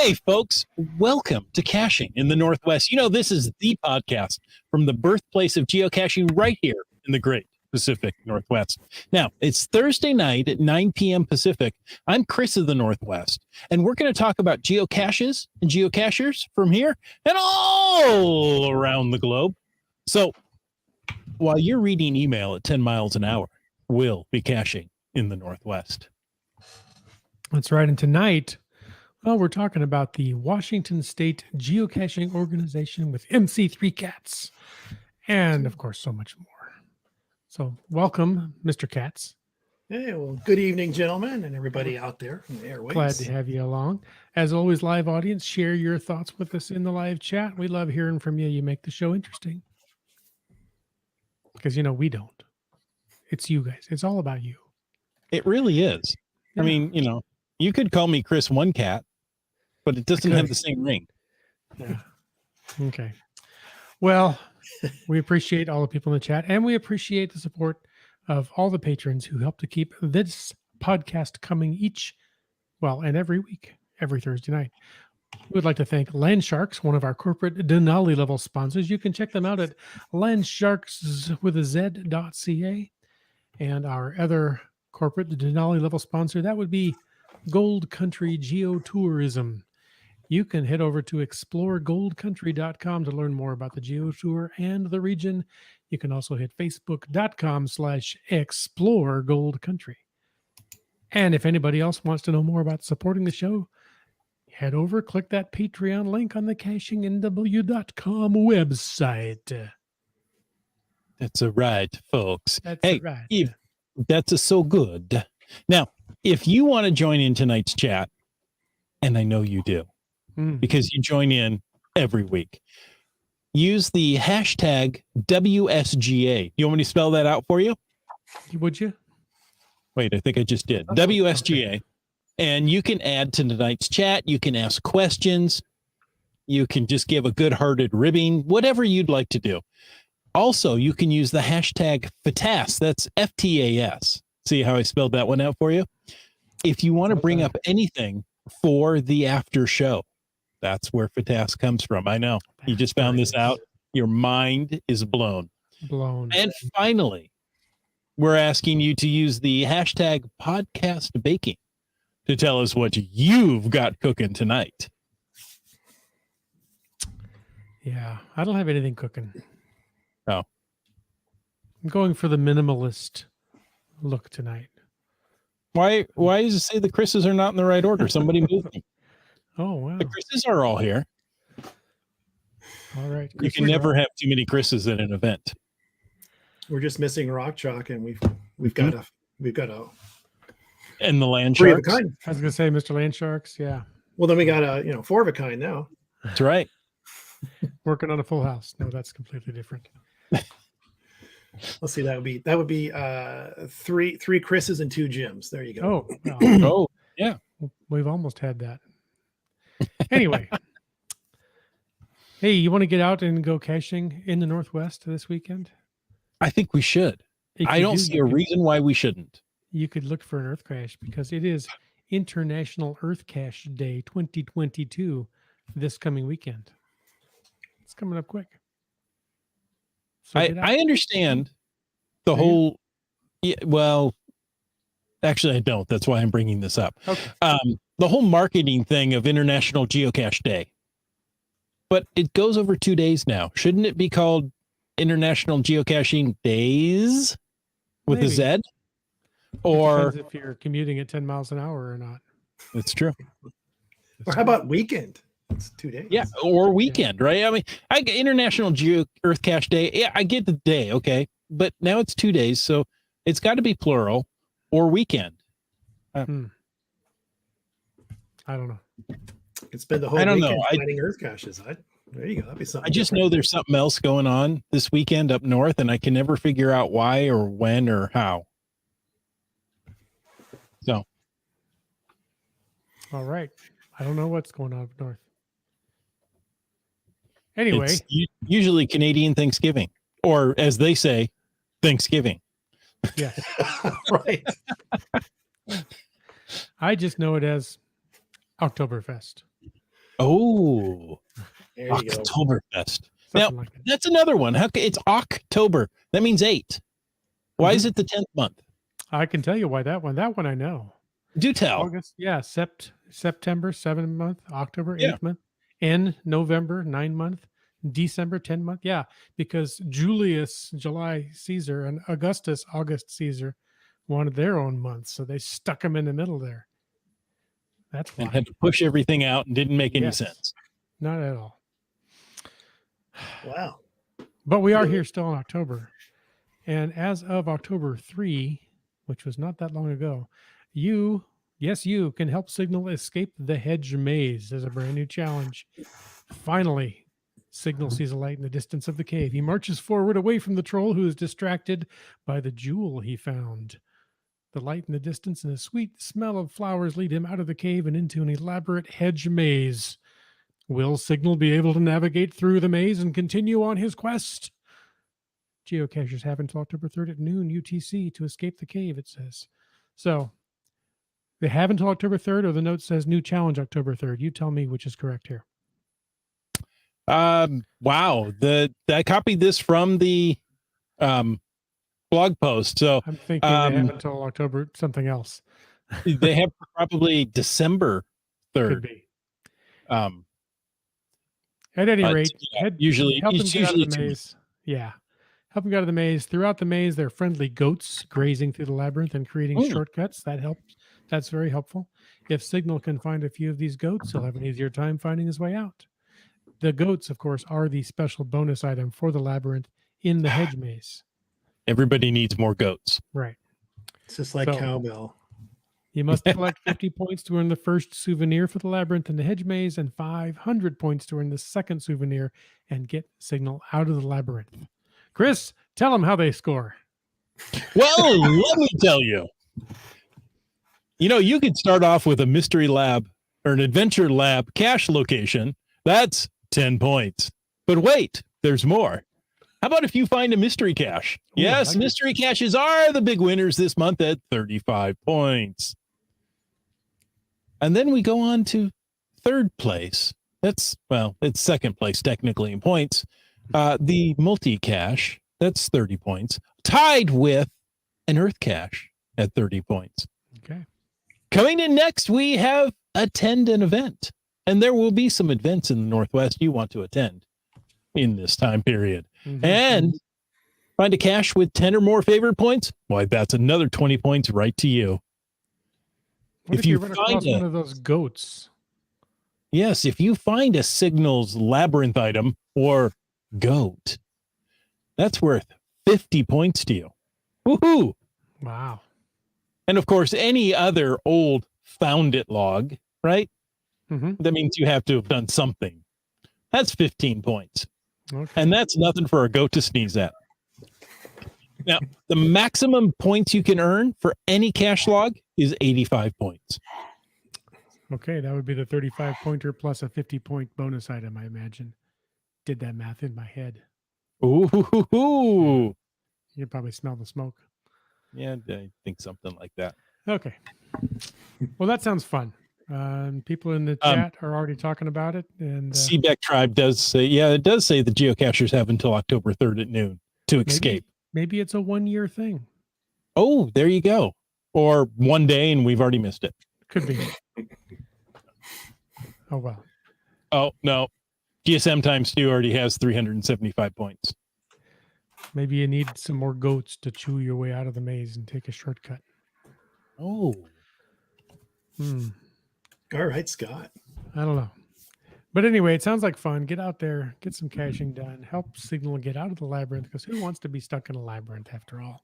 Hey, folks, welcome to Caching in the Northwest. You know, this is the podcast from the birthplace of geocaching right here in the great Pacific Northwest. Now, it's Thursday night at 9 p.m. Pacific. I'm Chris of the Northwest, and we're going to talk about geocaches and geocachers from here and all around the globe. So while you're reading email at 10 miles an hour, we'll be caching in the Northwest. That's right. And tonight, well, we're talking about the Washington State Geocaching Organization with MC3 Cats, and of course, so much more. So, welcome, Mr. Katz. Hey, well, good evening, gentlemen, and everybody out there in the airwaves. Glad to have you along. As always, live audience, share your thoughts with us in the live chat. We love hearing from you. You make the show interesting. Because, you know, we don't. It's you guys. It's all about you. It really is. Yeah. I mean, you know, you could call me Chris One Cat, but it doesn't have the same ring. Yeah. Okay. Well, we appreciate all the people in the chat, and we appreciate the support of all the patrons who help to keep this podcast coming every week, every Thursday night. We would like to thank Landsharks, one of our corporate Denali level sponsors. You can check them out at landsharks.ca, and our other corporate Denali level sponsor, that would be Gold Country Geo Tourism. You can head over to exploregoldcountry.com to learn more about the Geo Tour and the region. You can also hit facebook.com/exploregoldcountry. And if anybody else wants to know more about supporting the show, head over, click that Patreon link on the CachingNW.com website. That's right, folks. That's right. That's so good. Now, if you want to join in tonight's chat, and I know you do, because you join in every week, use the hashtag WSGA. You want me to spell that out for you? Would you? Wait, I think I just did. WSGA. Okay. And you can add to tonight's chat. You can ask questions. You can just give a good-hearted ribbing, whatever you'd like to do. Also, you can use the hashtag FTAS. That's FTAS. See how I spelled that one out for you? If you want to bring up anything for the after show, that's where FTAS comes from. I know. You just found this out. Your mind is blown. And finally, we're asking you to use the hashtag podcast baking to tell us what you've got cooking tonight. Yeah, I don't have anything cooking. Oh. I'm going for the minimalist look tonight. Why does it say the Chris's are not in the right order? Somebody moved them. Oh, wow. The Chris's are all here. All right. You can never have too many Chris's at an event. We're just missing Rock Chalk, and we've got a and the Land three Sharks. of a kind. I was gonna say Mr. Land Sharks, yeah. Well, then we got a four of a kind now. That's right. Working on a full house. No, that's completely different. Let's see. That would be three Chris's and two Jims. There you go. Oh, well, oh, yeah. We've almost had that. Anyway, hey, you want to get out and go caching in the Northwest this weekend? I think we should. I don't see a reason why we shouldn't. You could look for an Earth cache because it is International Earth Cache Day 2022 this coming weekend. It's coming up quick. So I understand the whole. Yeah, well, actually, I don't. That's why I'm bringing this up. Okay. The whole marketing thing of International Geocache Day, but it goes over 2 days now. Shouldn't it be called International Geocaching Days with a Z? Or if you're commuting at 10 miles an hour or not. That's true. Or how about weekend? It's 2 days. Yeah, or weekend, right? I mean, I get International Earth Cache Day. Yeah, I get the day, okay, but now it's 2 days, so it's got to be plural or weekend. I don't know. It's been the whole weekend finding Earth caches. There you go. That'd be something. I just know there's something else going on this weekend up north, and I can never figure out why or when or how. So. All right. I don't know what's going on up north. Anyway. It's usually Canadian Thanksgiving, or as they say, Thanksgiving. Yeah. Right. I just know it as Oktoberfest. Oh, There you go. Oktoberfest. Now, Something like that. that's another one. It's October. That means 8. Why Mm-hmm. is it the 10th month? I can tell you why that one. That one I know. Do tell. August, yeah, September 7 month, October Yeah. 8 month, and November 9 month, December 10 month. Yeah, because Julius July Caesar and Augustus August Caesar wanted their own month, so they stuck them in the middle there. That's why. And had to push everything out and didn't make any Yes. sense. Not at all. Wow. But we are here still in October, and as of October 3, which was not that long ago, you can help Signal escape the hedge maze. There's a brand new challenge. Finally, Signal sees a light in the distance of the cave. He marches forward away from the troll, who is distracted by the jewel he found. The light in the distance and the sweet smell of flowers lead him out of the cave and into an elaborate hedge maze. Will Signal be able to navigate through the maze and continue on his quest? Geocachers have until October 3rd at noon UTC to escape the cave, it says. So they have until October 3rd, or the note says new challenge October 3rd. You tell me which is correct here. Wow. I copied this from the blog post. So I'm thinking they have until October something else. they have probably December 3rd. Could be. Um, At any but, rate, yeah, usually help them it's get out of usually the 2 maze. Yeah. Help them get out of the maze. Throughout the maze, there are friendly goats grazing through the labyrinth and creating shortcuts. That helps. That's very helpful. If Signal can find a few of these goats, he'll have an easier time finding his way out. The goats, of course, are the special bonus item for the labyrinth in the hedge maze. Everybody needs more goats. Right. It's just like So- cowbell. You must collect 50 points to earn the first souvenir for the labyrinth and the hedge maze, and 500 points to earn the second souvenir and get Signal out of the labyrinth. Chris, tell them how they score. Well, let me tell you. You could start off with a mystery lab or an adventure lab cache location. That's 10 points. But wait, there's more. How about if you find a mystery cache? Ooh, Yes, I like it. mystery caches are the big winners this month at 35 points. And then we go on to third place. It's second place technically in points. The multi-cache, that's 30 points. Tied with an earth cache at 30 points. Okay. Coming in next, we have attend an event. And there will be some events in the Northwest you want to attend in this time period. Mhm. And find a cache with 10 or more favorite points. Why, that's another 20 points right to you. What if if you you run across find one of those goats? Yes, if you find a Signal's labyrinth item or goat, that's worth 50 points to you. Woohoo! Wow. And of course, any other old found it log, right? Mm-hmm. That means you have to have done something. That's 15 points. Okay. And that's nothing for a goat to sneeze at. Now, the maximum points you can earn for any cache log is 85 points. Okay, that would be the 35 pointer plus a 50 point bonus item, I imagine. Did that math in my head. Ooh. You can probably smell the smoke. Yeah, I think something like that. Okay. Well, that sounds fun. People in the chat are already talking about it. And Seabeck Tribe does say, it does say the geocachers have until October 3rd at noon to escape. Maybe it's a 1 year thing. Oh, there you go. Or one day and we've already missed it. Could be. Oh, well. Oh, no. GSM times 2 already has 375 points. Maybe you need some more goats to chew your way out of the maze and take a shortcut. Oh. All right, Scott. I don't know. But anyway, it sounds like fun. Get out there, get some caching done, help Signal get out of the labyrinth, because who wants to be stuck in a labyrinth after all?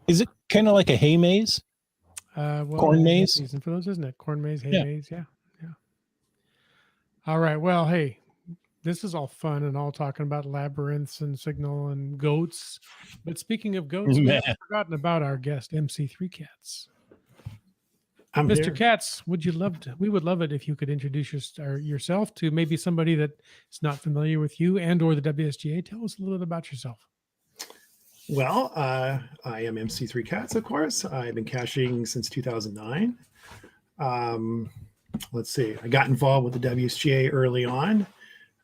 Is it kind of like a hay maze? Corn maze? Season for those, isn't it? Corn maze, hay Yeah. maze. Yeah. All right. Well, hey, this is all fun and all talking about labyrinths and Signal and goats. But speaking of goats, we Man. have forgotten about our guest, MC3 Cats. I'm Mr. here. Katz, we would love it if you could introduce yourself to maybe somebody that is not familiar with you and or the WSGA. Tell us a little bit about yourself. Well, I am MC3 Cats, of course. I've been caching since 2009. let's see, I got involved with the WSGA early on.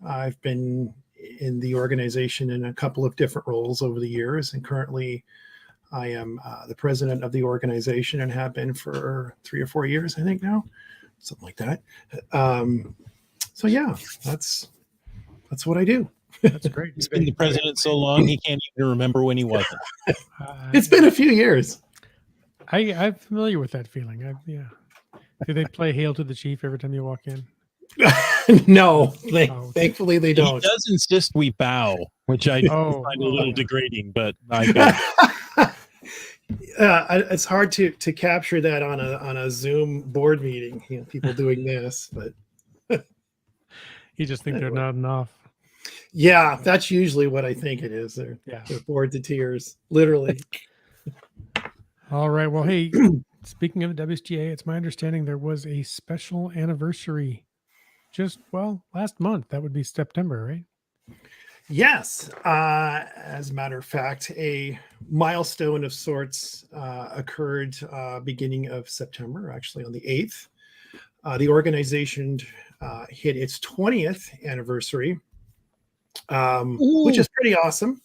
I've been in the organization in a couple of different roles over the years, and currently I am the president of the organization and have been for 3 or 4 years, I think now, something like that. So yeah, that's what I do. That's great. He's been the president so long he can't even remember when he wasn't. It's been a few years. I'm familiar with that feeling. Yeah. Do they play "Hail to the Chief" every time you walk in? No, Oh. thankfully they He don't. does insist we bow, which I Oh, find a little yeah. degrading, but I got it. It's hard to capture that on a Zoom board meeting. You know, people doing this, but You just think they're Anyway. nodding off. yeah, that's usually what I think it is. They're bored to tears, literally. All right. Well, hey, speaking of the WSGA, it's my understanding there was a special anniversary just, last month. That would be September, right? Yes, as a matter of fact, a milestone of sorts occurred beginning of September, actually on the 8th. The organization hit its 20th anniversary, which is pretty awesome,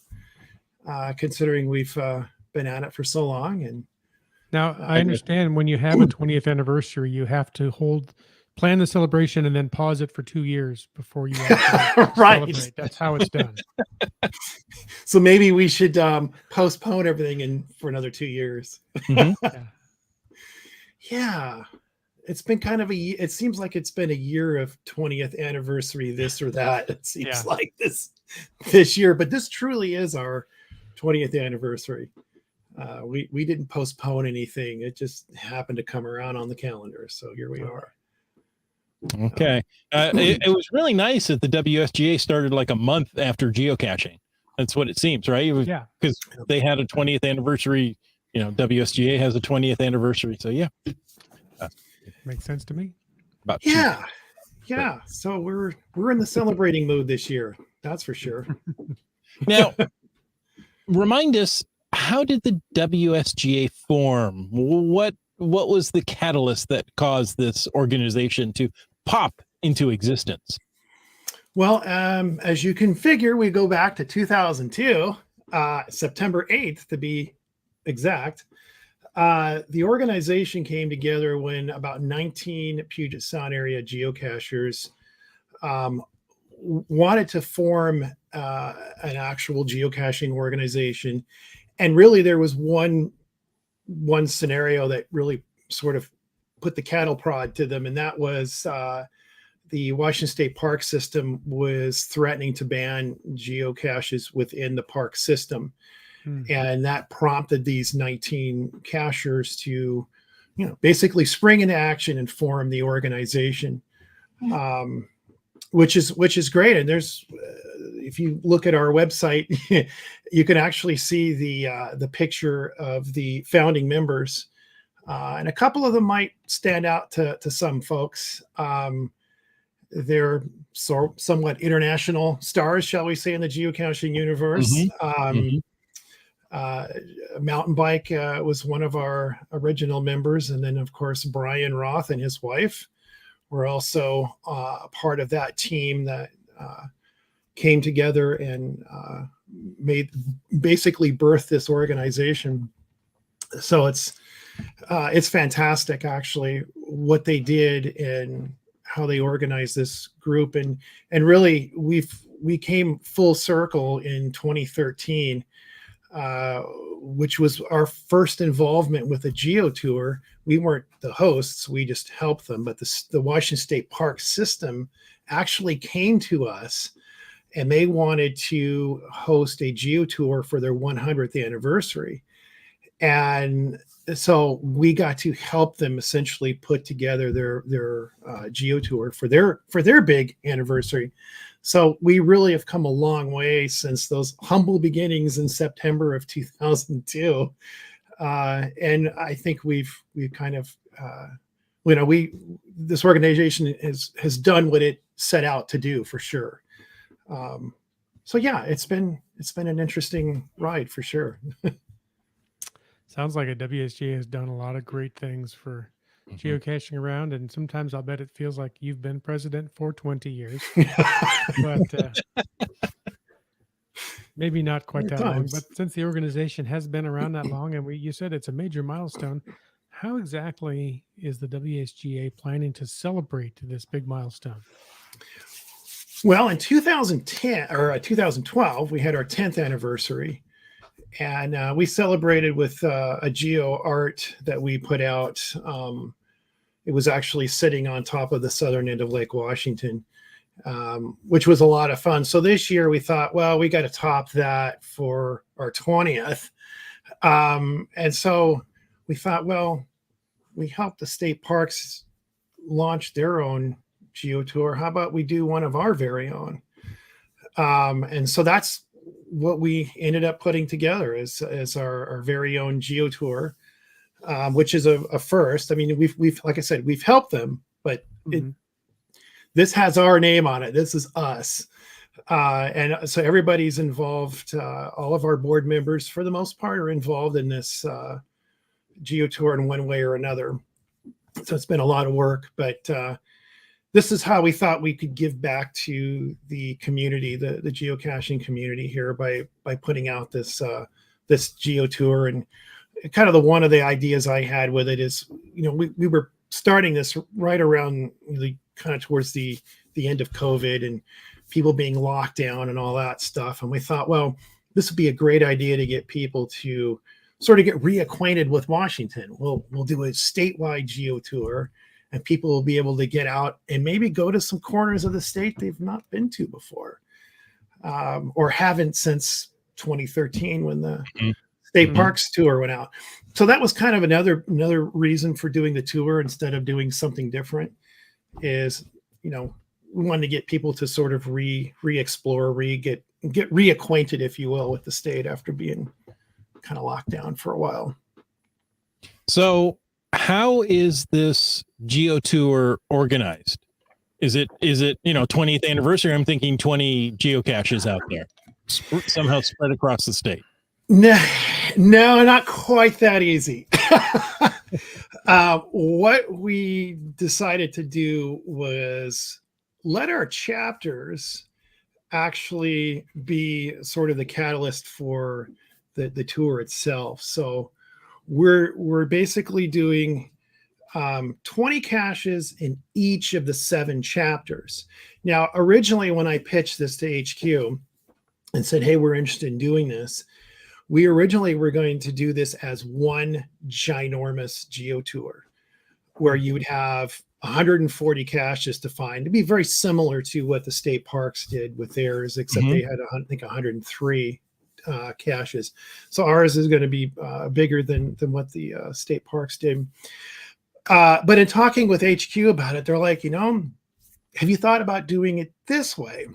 considering we've been at it for so long. And Now, I understand when you have a 20th anniversary, you have to plan the celebration and then pause it for 2 years before you actually Right. celebrate. That's how it's done. So maybe we should postpone everything for another 2 years. Mhm. Yeah. Yeah, it's been kind of it seems like it's been a year of 20th anniversary, this or that. It seems like this year, but this truly is our 20th anniversary. We didn't postpone anything. It just happened to come around on the calendar. So here we are. Okay. It was really nice that the WSGA started like a month after geocaching. That's what it seems, right? It was, Yeah. because they had a 20th anniversary. You know, WSGA has a 20th anniversary. So yeah. Makes sense to me. About Yeah. So we're in the celebrating mood this year. That's for sure. Now, remind us, how did the WSGA form? What was the catalyst that caused this organization to pop into existence? Well, as you can figure, we go back to 2002, September 8th to be exact. The organization came together when about 19 Puget Sound area geocachers wanted to form an actual geocaching organization. And really, there was one scenario that really sort of put the cattle prod to them, and that was the Washington State Park System was threatening to ban geocaches within the park system. And that prompted these 19 cachers to, basically spring into action and form the organization, which is great. And there's, if you look at our website, you can actually see the picture of the founding members, and a couple of them might stand out to some folks. They're somewhat international stars, shall we say, in the geocaching universe. Mountain Bike was one of our original members. And then, of course, Brian Roth and his wife were also part of that team that came together and basically birthed this organization. So it's fantastic, actually, what they did and how they organized this group. And really, we came full circle in 2013. Which was our first involvement with a Geo Tour. We weren't the hosts, we just helped them. But the Washington State Park System actually came to us, and they wanted to host a Geo Tour for their 100th anniversary. And so we got to help them essentially put together their Geo Tour for their big anniversary. So we really have come a long way since those humble beginnings in September of 2002. And I think we've kind of, this organization has done what it set out to do, for sure. So yeah, it's been an interesting ride, for sure. Sounds like a WSGA has done a lot of great things for geocaching around, and sometimes I'll bet it feels like you've been president for 20 years, but maybe not quite that long. But since the organization has been around that long, and you said it's a major milestone, how exactly is the WSGA planning to celebrate this big milestone? Well, in 2010 or 2012, we had our 10th anniversary, and we celebrated with a geo art that we put out. It was actually sitting on top of the southern end of Lake Washington, which was a lot of fun. So this year we thought, well, we got to top that for our 20th. And so we thought, well, we helped the state parks launch their own Geo Tour. How about we do one of our very own? And so that's what we ended up putting together as our very own Geo Tour, which is a first. I mean, we've like I said, we've helped them, but this has our name on it. This is us. And so everybody's involved. All of our board members, for the most part, are involved in this Geo Tour in one way or another. So it's been a lot of work, but this is how we thought we could give back to the community, the geocaching community here, by putting out this Geo Tour. And kind of one of the ideas I had with it is, we were starting this right around the kind of towards the end of COVID and people being locked down and all that stuff. And we thought, well, this would be a great idea to get people to sort of get reacquainted with Washington. We'll do a statewide Geo Tour, and people will be able to get out and maybe go to some corners of the state they've not been to before, or haven't since 2013 when the state parks tour went out. So that was kind of another reason for doing the tour instead of doing something different. Is we wanted to get people to sort of re-explore, get reacquainted, if you will, with the state after being kind of locked down for a while. So how is this Geo Tour organized? Is it 20th anniversary? I'm thinking 20 geocaches out there somehow spread across the state. No, not quite that easy. What we decided to do was let our chapters actually be sort of the catalyst for the tour itself. So we're basically doing 20 caches in each of the 7 chapters. Now, originally when I pitched this to HQ and said, hey, we're interested in doing this, we originally were going to do this as one ginormous Geo Tour where you would have 140 caches to find. It'd be very similar to what the state parks did with theirs, except they had, I think, 103 caches. So ours is going to be bigger than what the state parks did. But in talking with HQ about it, they're like, have you thought about doing it this way?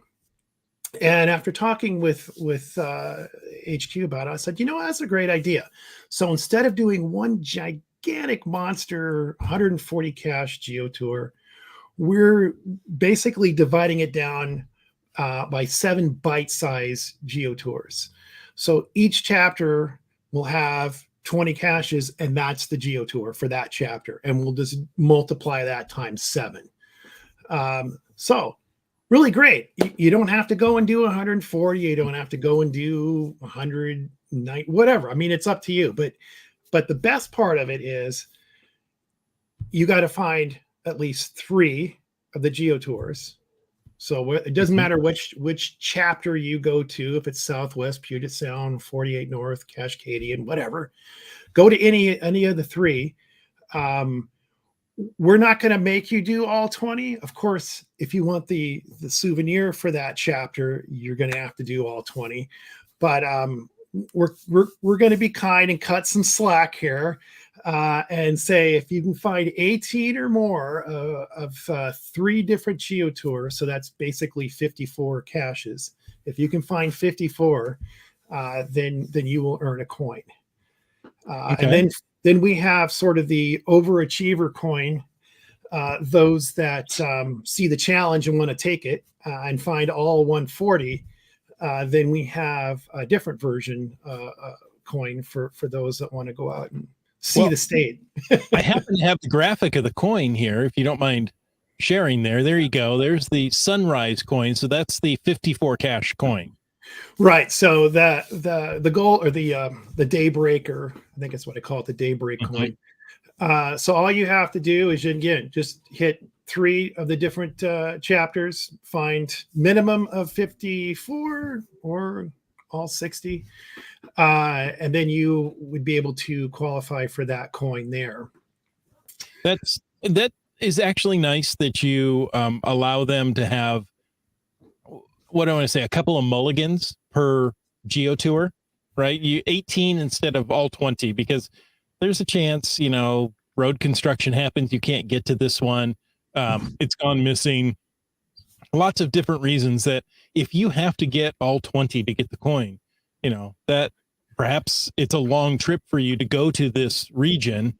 And after talking with HQ about it, I said, that's a great idea. So instead of doing one gigantic monster 140 cache Geo Tour, we're basically dividing it down by 7 bite-sized Geo Tours. So each chapter will have 20 caches, and that's the Geo Tour for that chapter. And we'll just multiply that times 7. So really great. You don't have to go and do 140. You don't have to go and do 190, whatever. I mean, it's up to you. But the best part of it is you got to find at least 3 of the Geo Tours. So it doesn't matter which chapter you go to, if it's Southwest, Puget Sound, 48 North, Cascadian, whatever. Go to any of the 3. We're not going to make you do all 20. Of course, if you want the souvenir for that chapter, you're going to have to do all 20. But we're going to be kind and cut some slack here and say if you can find 18 or more of 3 different Geo Tours, so that's basically 54 caches. If you can find 54, then you will earn a coin. And then we have sort of the overachiever coin, those that see the challenge and want to take it and find all 140. Then we have a different version coin for those that want to go out and see Well, the state. I happen to have the graphic of the coin here, if you don't mind sharing there. There you go. There's the sunrise coin. So that's the 54 cash coin. Right. So the goal, or the daybreaker, I think it's what I call it, the daybreak coin. So all you have to do is, again, just hit 3 of the different chapters, find minimum of 54 or all 60, and then you would be able to qualify for that coin there. That is actually nice that you allow them to have, what do I want to say, a couple of mulligans per Geo Tour, right? You 18 instead of all 20, because there's a chance, road construction happens, you can't get to this one, it's gone missing, lots of different reasons, that if you have to get all 20 to get the coin, that perhaps it's a long trip for you to go to this region,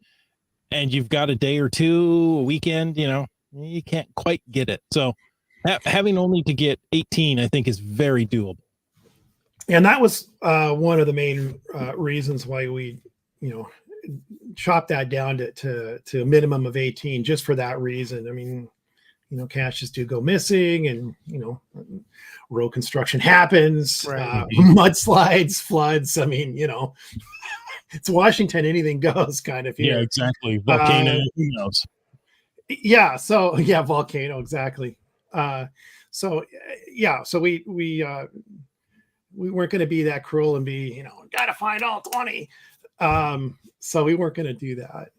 and you've got a day or two, a weekend, you can't quite get it. So having only to get 18, I think, is very doable. And that was one of the main reasons why we, chopped that down to a minimum of 18, just for that reason. I mean, caches do go missing, and, road construction happens, Right. Mudslides, floods. I mean, it's Washington, anything goes kind of here. Yeah, exactly. Volcano, who knows? Yeah. So yeah, volcano, exactly. So we weren't going to be that cruel and be, got to find all 20. So we weren't going to do that.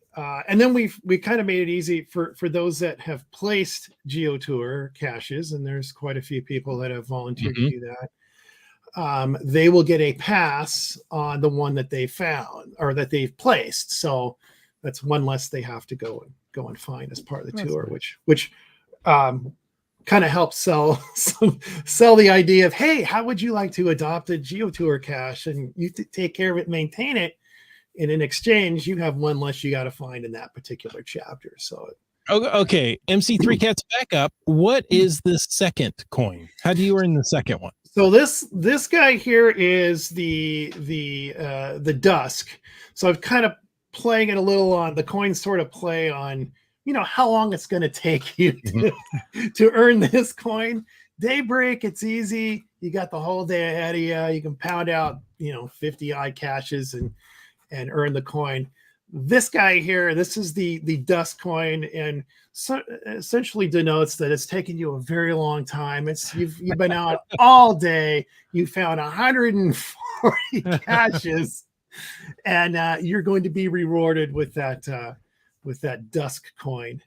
And then we kind of made it easy for those that have placed Geo Tour caches, and there's quite a few people that have volunteered to do that. They will get a pass on the one that they found or that they've placed. So that's one less they have to go and find as part of the tour, nice. which kind of helps sell the idea of, hey, how would you like to adopt a Geo Tour cache, and you take care of it, maintain it, and in exchange you have one less you got to find in that particular chapter. So okay, MC3 Cats, back up. What is the second coin? How do you earn the second one? So this guy here is the dusk. So I've kind of playing it a little on the coins, sort of play on, how long it's going to take you to earn this coin. Daybreak, it's easy. You got the whole day ahead of you. You can pound out, 50 odd caches and earn the coin. This guy here, this is the dust coin, and so essentially denotes that it's taken you a very long time. You've been out all day. You found 140 caches, and you're going to be rewarded with that dusk coin,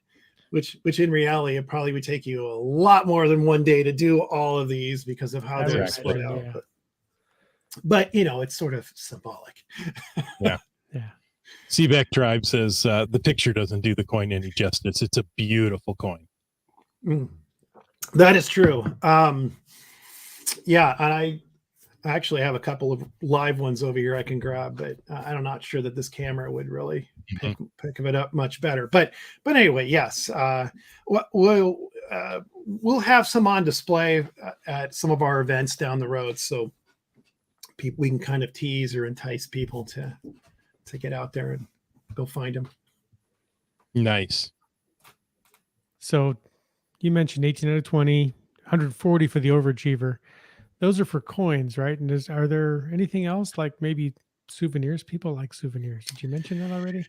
which in reality, it probably would take you a lot more than one day to do all of these because of how they're split out. Yeah. But it's sort of symbolic. Yeah. Seebeck Tribe says the picture doesn't do the coin any justice. It's a beautiful coin. That is true. Yeah, and I actually have a couple of live ones over here I can grab, but I'm not sure that this camera would really pick it up much better. But anyway, yes, we'll have some on display at some of our events down the road, so we can kind of tease or entice people to get out there and go find them. Nice. So you mentioned 18 out of 20, 140 for the overachiever. Those are for coins, right? And are there anything else, like maybe souvenirs? People like souvenirs. Did you mention that already?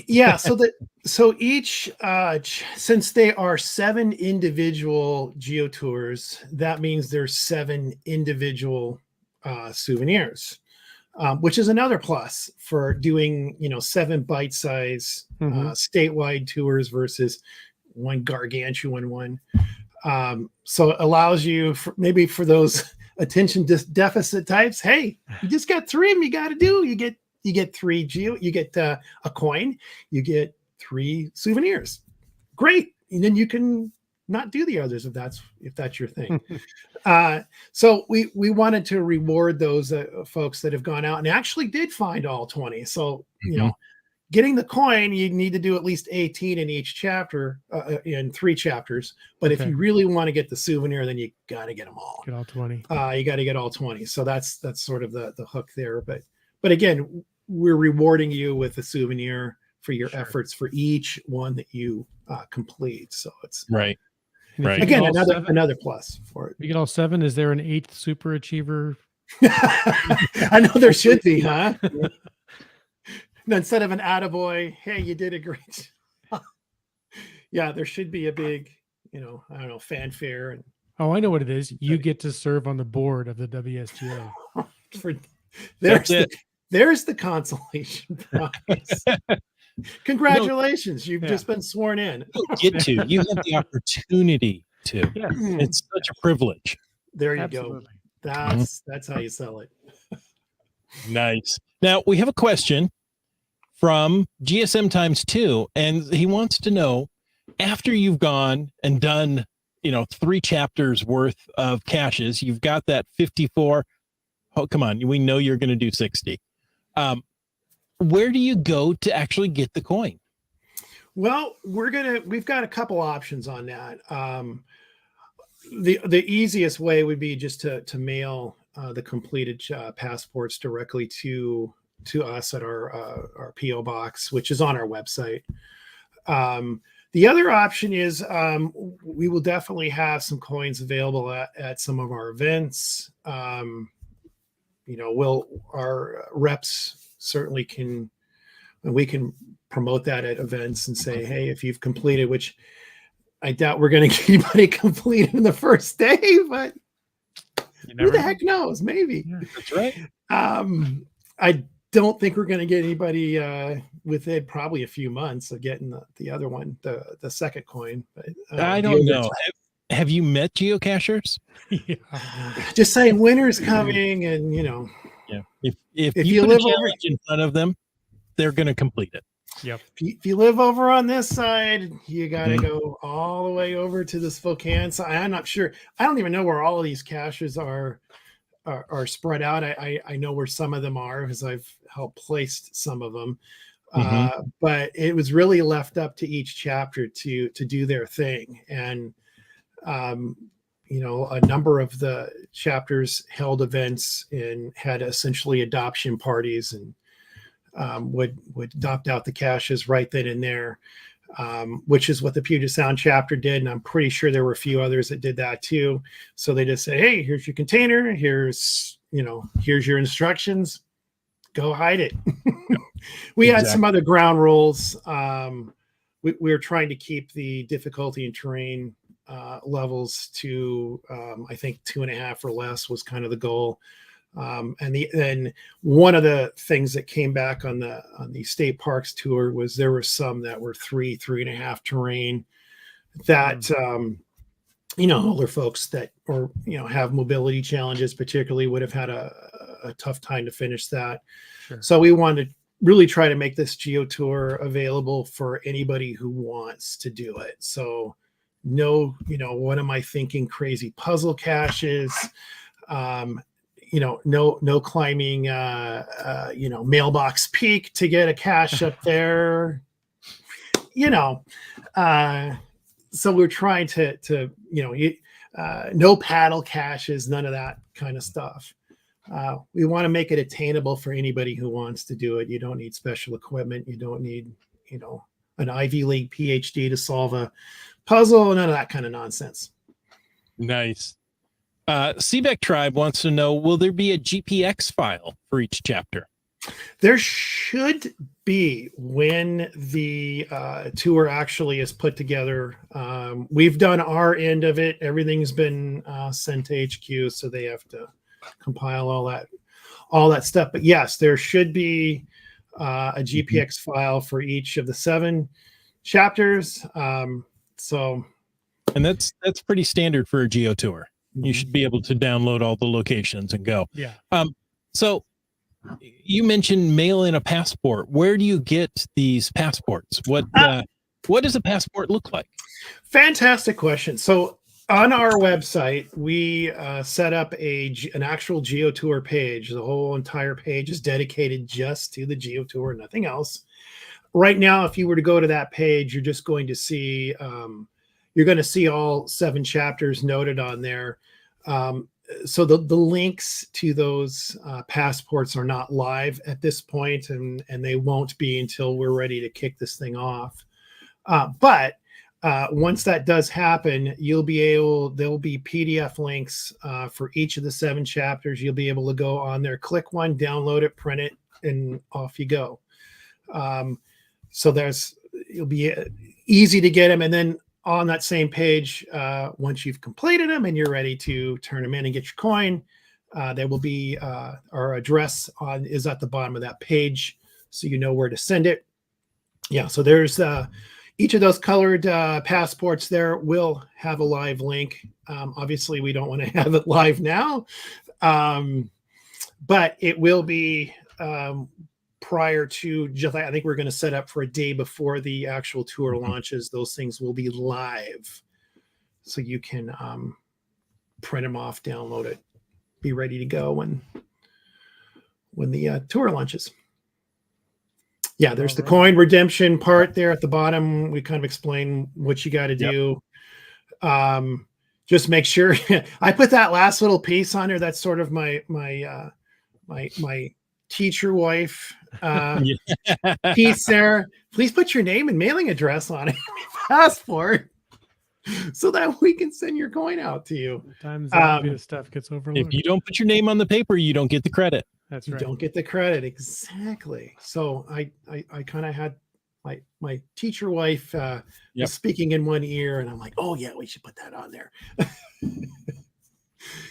Yeah. So each, since they are 7 individual Geo Tours, that means there's 7 individual souvenirs, which is another plus for doing, 7 bite-size statewide tours versus one gargantuan one. So it allows you, maybe for those attention deficit types, hey, you just got 3 of them you got to do. You get 3 Geo, you get a coin, you get 3 souvenirs. Great. And then you can not do the others if that's your thing. So we wanted to reward those folks that have gone out and actually did find all 20. So, getting the coin, you need to do at least 18 in each chapter, in 3 chapters. But if you really want to get the souvenir, then you got to get them all. Get all 20. You got to get all 20. So that's sort of the hook there. But again, we're rewarding you with a souvenir for your Sure. efforts for each one that you complete. So it's Right. And if Right. you get again all another plus for it. If you get all 7, is there an 8th super achiever? I know there should be, huh? Instead of an attaboy, hey, you did a great job. Yeah, there should be a big, I don't know, fanfare and Oh, I know what it is. You get to serve on the board of the WSGA. for That's it. there's the consolation prize. Congratulations, you've just been sworn in. You get to. You have the opportunity to. Yes, It's such a privilege. There you absolutely. go. That's how you sell it. Nice. Now we have a question from GSM times 2, and he wants to know, after you've gone and done, 3 chapters worth of caches, you've got that 54. Oh, come on. We know you're going to do 60. Where do you go to actually get the coin? Well, we've got a couple options on that. The easiest way would be just to mail the completed passports directly to us at our PO box, which is on our website. The other option is we will definitely have some coins available at some of our events. Our reps certainly we can promote that at events and say, hey, if you've completed, which I doubt we're going to get anybody completed in the first day, but who the heck knows? Maybe. Yeah. That's right. I don't think we're going to get anybody within probably a few months of getting the other one, the second coin. But I don't know. Have you met geocachers? Yeah. Just saying, winter's coming, and Yeah. If If you you put live a challenge in front of them, they're going to complete it. Yep. if you live over on this side, you got to Mhm. go all the way over to the Spokane side. I'm not sure. I don't even know where all of these caches are spread out. I know where some of them are because I've helped place some of them. But it was really left up to each chapter to do their thing. And, a number of the chapters held events and had essentially adoption parties and would adopt out the caches right then and there, which is what the Puget Sound chapter did. And I'm pretty sure there were a few others that did that too. So they just say, hey, here's your container. Here's your instructions. Go hide it. We had some other ground rules. We were trying to keep the difficulty and terrain levels to, I think 2.5 or less was kind of the goal. And one of the things that came back on the state parks tour was there were some that were 3.5 terrain that, older folks that, or, have mobility challenges particularly would have had a tough time to finish that. Sure. So we wanted to really try to make this Geo Tour available for anybody who wants to do it. So no, what am I thinking? Crazy puzzle caches, no climbing, mailbox peak to get a cache up there, so we're trying to no paddle caches, none of that kind of stuff. We want to make it attainable for anybody who wants to do it. You don't need special equipment. You don't need, an Ivy League PhD to solve a puzzle, none of that kind of nonsense. Nice. Seebeck Tribe wants to know, will there be a GPX file for each chapter? There should be when the tour actually is put together. We've done our end of it. Everything's been sent to HQ, so they have to compile all that stuff. But yes, there should be a GPX file for each of the 7 chapters. And that's pretty standard for a Geo Tour. You should be able to download all the locations and go. Yeah. So you mentioned mail in a passport. Where do you get these passports? What does a passport look like? Fantastic question. So on our website, we set up an actual Geo Tour page. The whole entire page is dedicated just to the Geo Tour, nothing else. Right now, if you were to go to that page, you're just going to see all 7 chapters noted on there. so the links to those passports are not live at this point, and they won't be until we're ready to kick this thing off. But once that does happen, there'll be PDF links for each of the 7 chapters. You'll be able to go on there, click one, download it, print it, and off you go. So it'll be easy to get them. And then on that same page, once you've completed them and you're ready to turn them in and get your coin, there will be our address is at the bottom of that page, so you know where to send it. Yeah, so there's each of those colored passports there will have a live link. Obviously, we don't want to have it live now, but it will be prior to July. I think we're going to set up for a day before the actual tour launches. Those things will be live, so you can print them off, download it, be ready to go when the tour launches. Yeah, there's the coin redemption part there at the bottom. We kind of explain what you got to do. Just make sure I put that last little piece on there. That's sort of my teacher wife piece there. Please put your name and mailing address on it, passport, so that we can send your coin out to you. Sometimes that obvious stuff gets overlooked. If you don't put your name on the paper, you don't get the credit. That's you right. don't get the credit. Exactly. So I kind of had my teacher wife was speaking in one ear, and I'm like, oh yeah, we should put that on there.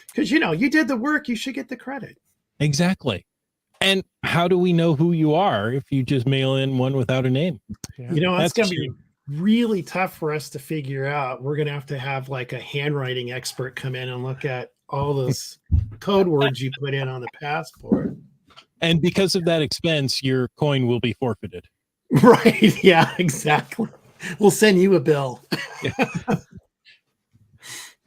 Because you did the work, you should get the credit. Exactly. And how do we know who you are if you just mail in one without a name? Yeah. That's going to be really tough for us to figure out. We're going to have like a handwriting expert come in and look at all those code words you put in on the passport. And because of that expense, your coin will be forfeited. Right. Yeah, exactly. We'll send you a bill.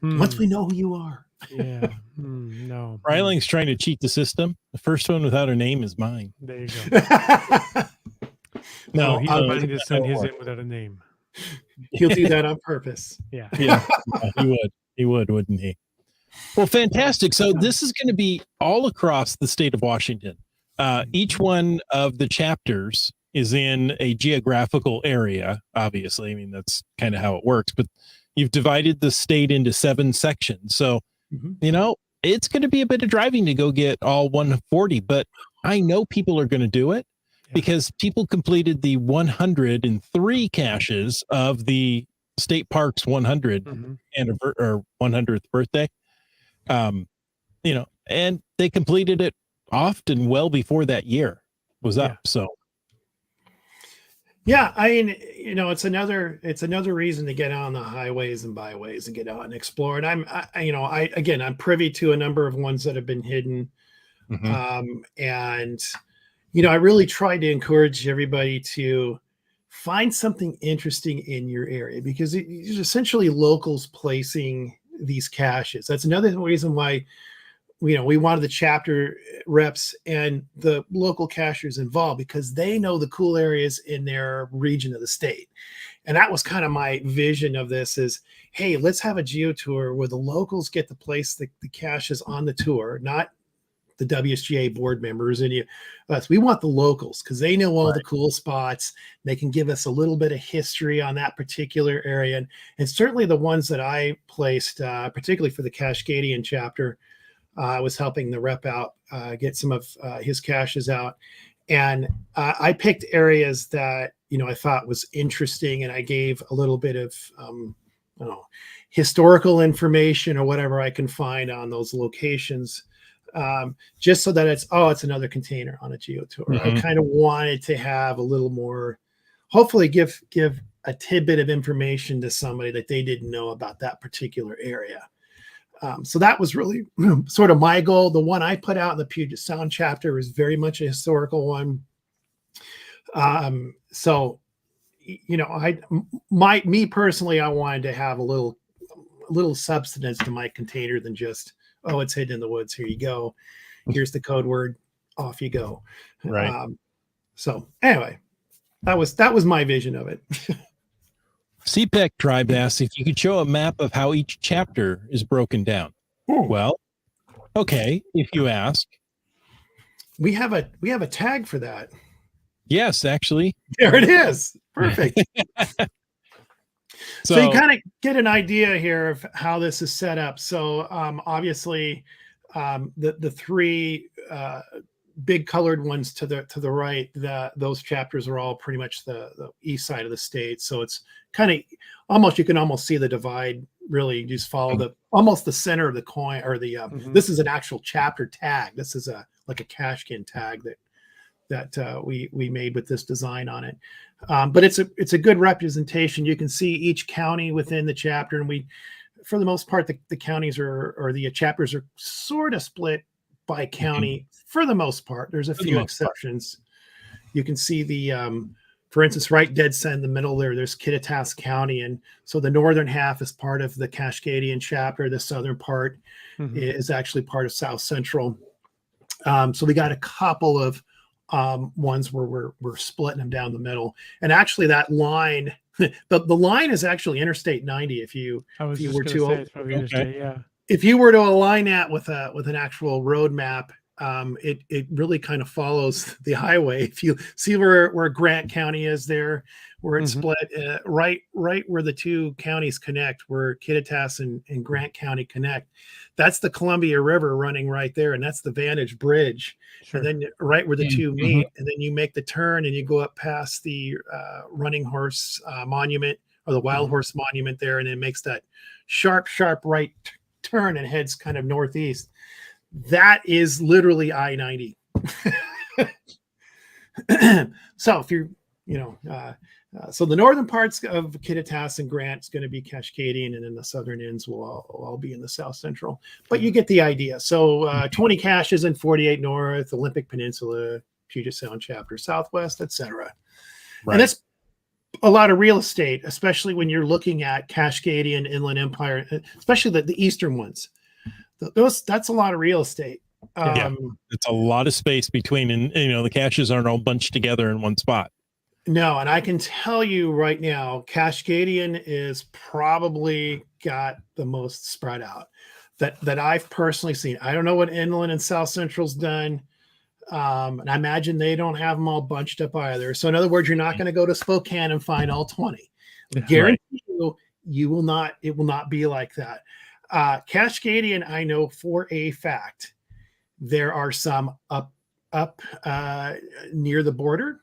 Once we know who you are. Yeah. No. Ryling's trying to cheat the system. The first one without a name is mine. There you go. No, he's planning to send his in without a name. He'll do that on purpose. Yeah. Yeah, he would, wouldn't he? Well, fantastic. So this is going to be all across the state of Washington. Each one of the chapters is in a geographical area, obviously. I mean, that's kind of how it works, but you've divided the state into 7 sections. So, it's going to be a bit of driving to go get all 140, but I know people are going to do it because people completed the 103 caches of the state park's 100 or 100th birthday. And they completed it often well before that year was up. So yeah, I mean, it's another reason to get on the highways and byways and get out and explore. And I'm privy to a number of ones that have been hidden. And I really tried to encourage everybody to find something interesting in your area, because it's essentially locals placing these caches. That's another reason why we wanted the chapter reps and the local cachers involved, because they know the cool areas in their region of the state. And that was kind of my vision of this is, hey, let's have a geo tour where the locals get to place the caches on the tour, not the WSGA board members and us. We want the locals because they know all the cool spots. They can give us a little bit of history on that particular area. And certainly the ones that I placed, particularly for the Cascadian chapter, I was helping the rep out, get some of his caches out. And I picked areas that, I thought was interesting. And I gave a little bit of, historical information or whatever I can find on those locations, just so that it's another container on a geo tour. I kind of wanted to have a little more, hopefully give a tidbit of information to somebody that they didn't know about that particular area. So that was really sort of my goal. The one I put out in the Puget Sound chapter is very much a historical one. So, me personally, I wanted to have a little substance to my container than just, oh, it's hidden in the woods. Here you go. Here's the code word. Off you go. Right. So anyway, that was my vision of it. CPEC Tribe asks if you could show a map of how each chapter is broken down. Well, Okay, if you ask. We have a tag for that. Yes, actually. There it is. Perfect. So you kind of get an idea here of how this is set up. So obviously, the three big colored ones to the right, those chapters are all pretty much the east side of the state. So it's kind of almost, you can almost see the divide. Really, you just follow almost the center of the coin, or the this is an actual chapter tag. This is like a cashkin tag that we made with this design on it. But it's a good representation. You can see each county within the chapter, and we, for the most part, the counties or the chapters are sort of split by county for the most part. There's a few exceptions. You can see for instance, right dead center in the middle there's Kittitas County, and so the northern half is part of the Cascadian chapter. The southern part is actually part of South Central. So we got a couple of ones where we're splitting them down the middle, and actually that line, the line is actually Interstate 90. If you were to align that with an actual road map, it really kind of follows the highway. If you see where Grant County is there, where it's split, right where the two counties connect, where Kittitas and Grant County connect, that's the Columbia River running right there, and that's the Vantage Bridge. Sure. And then right where the two meet, and then you make the turn and you go up past the Running Horse Monument, or the Wild Horse Monument there, and it makes that sharp right turn and heads kind of northeast. That is literally I-90. So if you're, so the northern parts of Kittitas and Grant is going to be Cascadian, and then the southern ends will all be in the South Central. But you get the idea. So 20 caches in 48 North, Olympic Peninsula, Puget Sound Chapter Southwest, etc. Right. And that's a lot of real estate, especially when you're looking at Cascadian, Inland Empire, especially the eastern ones. That's a lot of real estate. It's a lot of space between, and the caches aren't all bunched together in one spot. No, and I can tell you right now, Cascadian is probably got the most spread out that I've personally seen. I don't know what Inland and South Central's done, and I imagine they don't have them all bunched up either. So in other words, you're not going to go to Spokane and find all 20. Guarantee you will not. It will not be like that. Cascadian, I know for a fact, there are some up near the border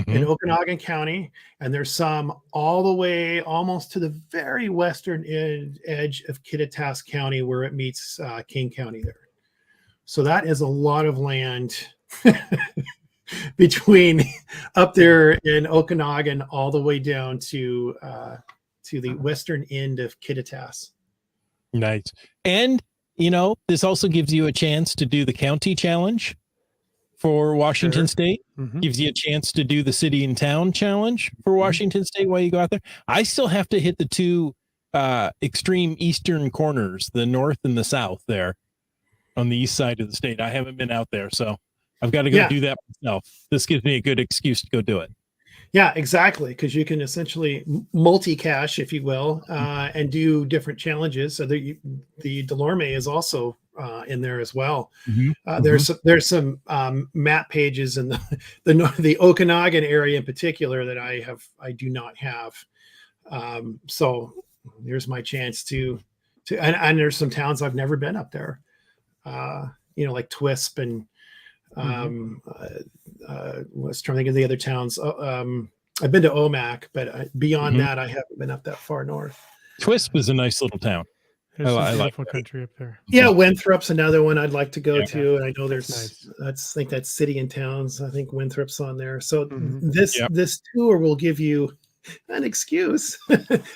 in Okanagan County, and there's some all the way almost to the very western edge of Kittitas County, where it meets King County there. So that is a lot of land between up there in Okanagan all the way down to the western end of Kittitas. Nice. And, this also gives you a chance to do the county challenge for Washington State. Gives you a chance to do the city and town challenge for Washington State while you go out there. I still have to hit the two extreme eastern corners, the north and the south there on the east side of the state. I haven't been out there, so I've got to go do that myself. This gives me a good excuse to go do it. Yeah, exactly, because you can essentially multi-cache, if you will, and do different challenges. So the Delorme is also in there as well. There's some map pages in the Okanagan area in particular that I do not have. So there's my chance to and there's some towns I've never been up there. Like Twisp and was trying to think of the other towns. I've been to Omak, but beyond that, I haven't been up that far north. Twisp is a nice little town. There's some beautiful country up there. Yeah, Winthrop's another one I'd like to go to, and I know there's I think that's City and Towns. I think Winthrop's on there. So this tour will give you an excuse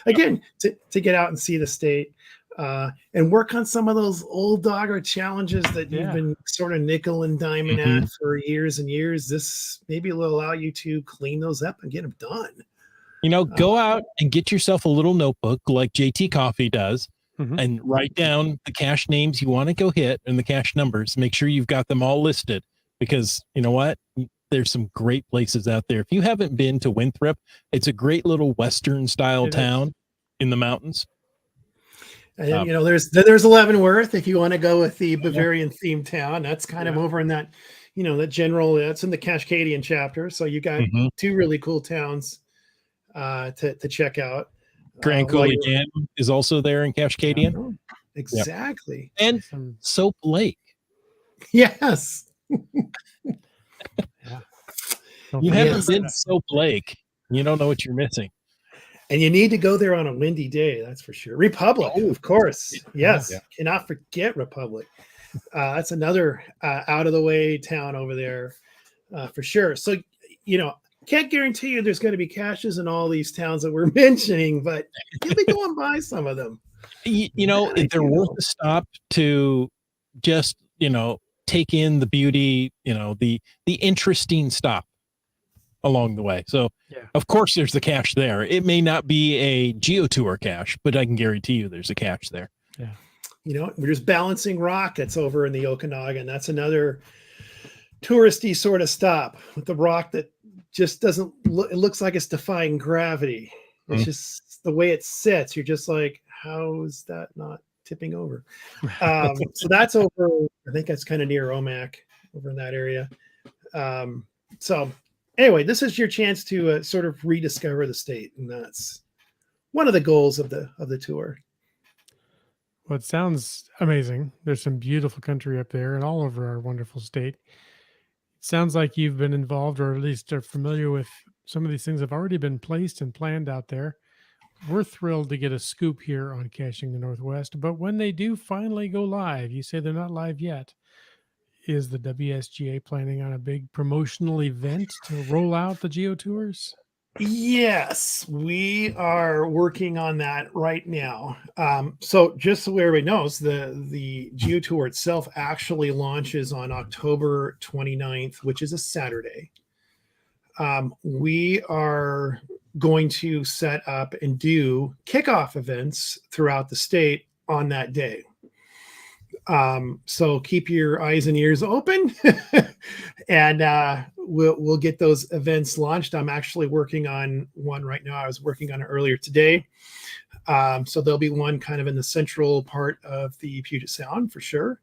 again to get out and see the state. And work on some of those old dogger challenges that you've been sort of nickel and diming at for years and years. This maybe will allow you to clean those up and get them done. Go out and get yourself a little notebook like JT Coffee does and write down the cache names you want to go hit and the cache numbers. Make sure you've got them all listed, because you know what? There's some great places out there. If you haven't been to Winthrop, it's a great little Western style town in the mountains. And there's Leavenworth if you want to go with the Bavarian themed town. That's kind of over in that, that general. That's in the Cascadian chapter. So you got two really cool towns to check out. Grand Coulee Dam is also there in Cascadian. Exactly. And Soap Lake. Yes. You haven't been to Soap Lake. You don't know what you're missing. And you need to go there on a windy day, that's for sure. Republic, of course. Yes. Yeah. Cannot forget Republic. That's another out of the way town over there for sure. So, can't guarantee you there's going to be caches in all these towns that we're mentioning, but you'll be going by some of them. They're worth a stop to just, take in the beauty, the interesting stuff along the way. So of course there's the cache there. It may not be a Geo Tour cache, but I can guarantee you there's a cache there. Yeah. There's Balancing Rock that's over in the Okanagan. That's another touristy sort of stop with the rock that just doesn't look, it looks like it's defying gravity. It's just the way it sits. You're just like, how is that not tipping over? So that's over, I think that's kind of near Omak over in that area. So anyway, this is your chance to sort of rediscover the state, and that's one of the goals of the tour. Well, it sounds amazing. There's some beautiful country up there and all over our wonderful state. It sounds like you've been involved, or at least are familiar with some of these things have already been placed and planned out there. We're thrilled to get a scoop here on Caching the Northwest, but when they do finally go live, you say they're not live yet. Is the WSGA planning on a big promotional event to roll out the Geo Tours? Yes, we are working on that right now. So just so everybody knows, the Geo Tour itself actually launches on October 29th, which is a Saturday. We are going to set up and do kickoff events throughout the state on that day. So keep your eyes and ears open and we'll get those events launched. I'm actually working on one right now. I was working on it earlier today. So there'll be one kind of in the central part of the Puget Sound for sure.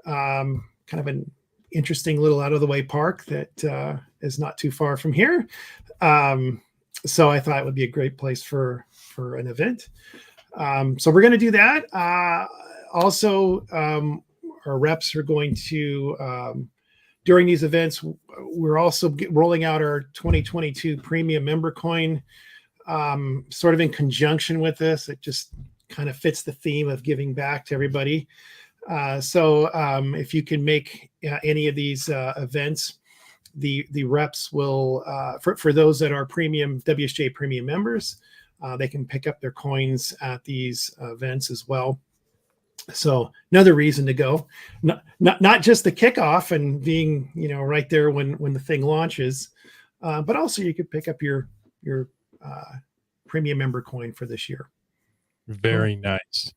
Kind of an interesting little out of the way park that is not too far from here. So I thought it would be a great place for an event. So we're going to do that. Also, our reps are going to, during these events, we're also rolling out our 2022 premium member coin, sort of in conjunction with this. It just kind of fits the theme of giving back to everybody. So if you can make any of these events, the reps will, for those that are premium WSJ premium members, they can pick up their coins at these events as well. So another reason to go, not just the kickoff and being, right there when the thing launches, but also you could pick up your premium member coin for this year. Very nice.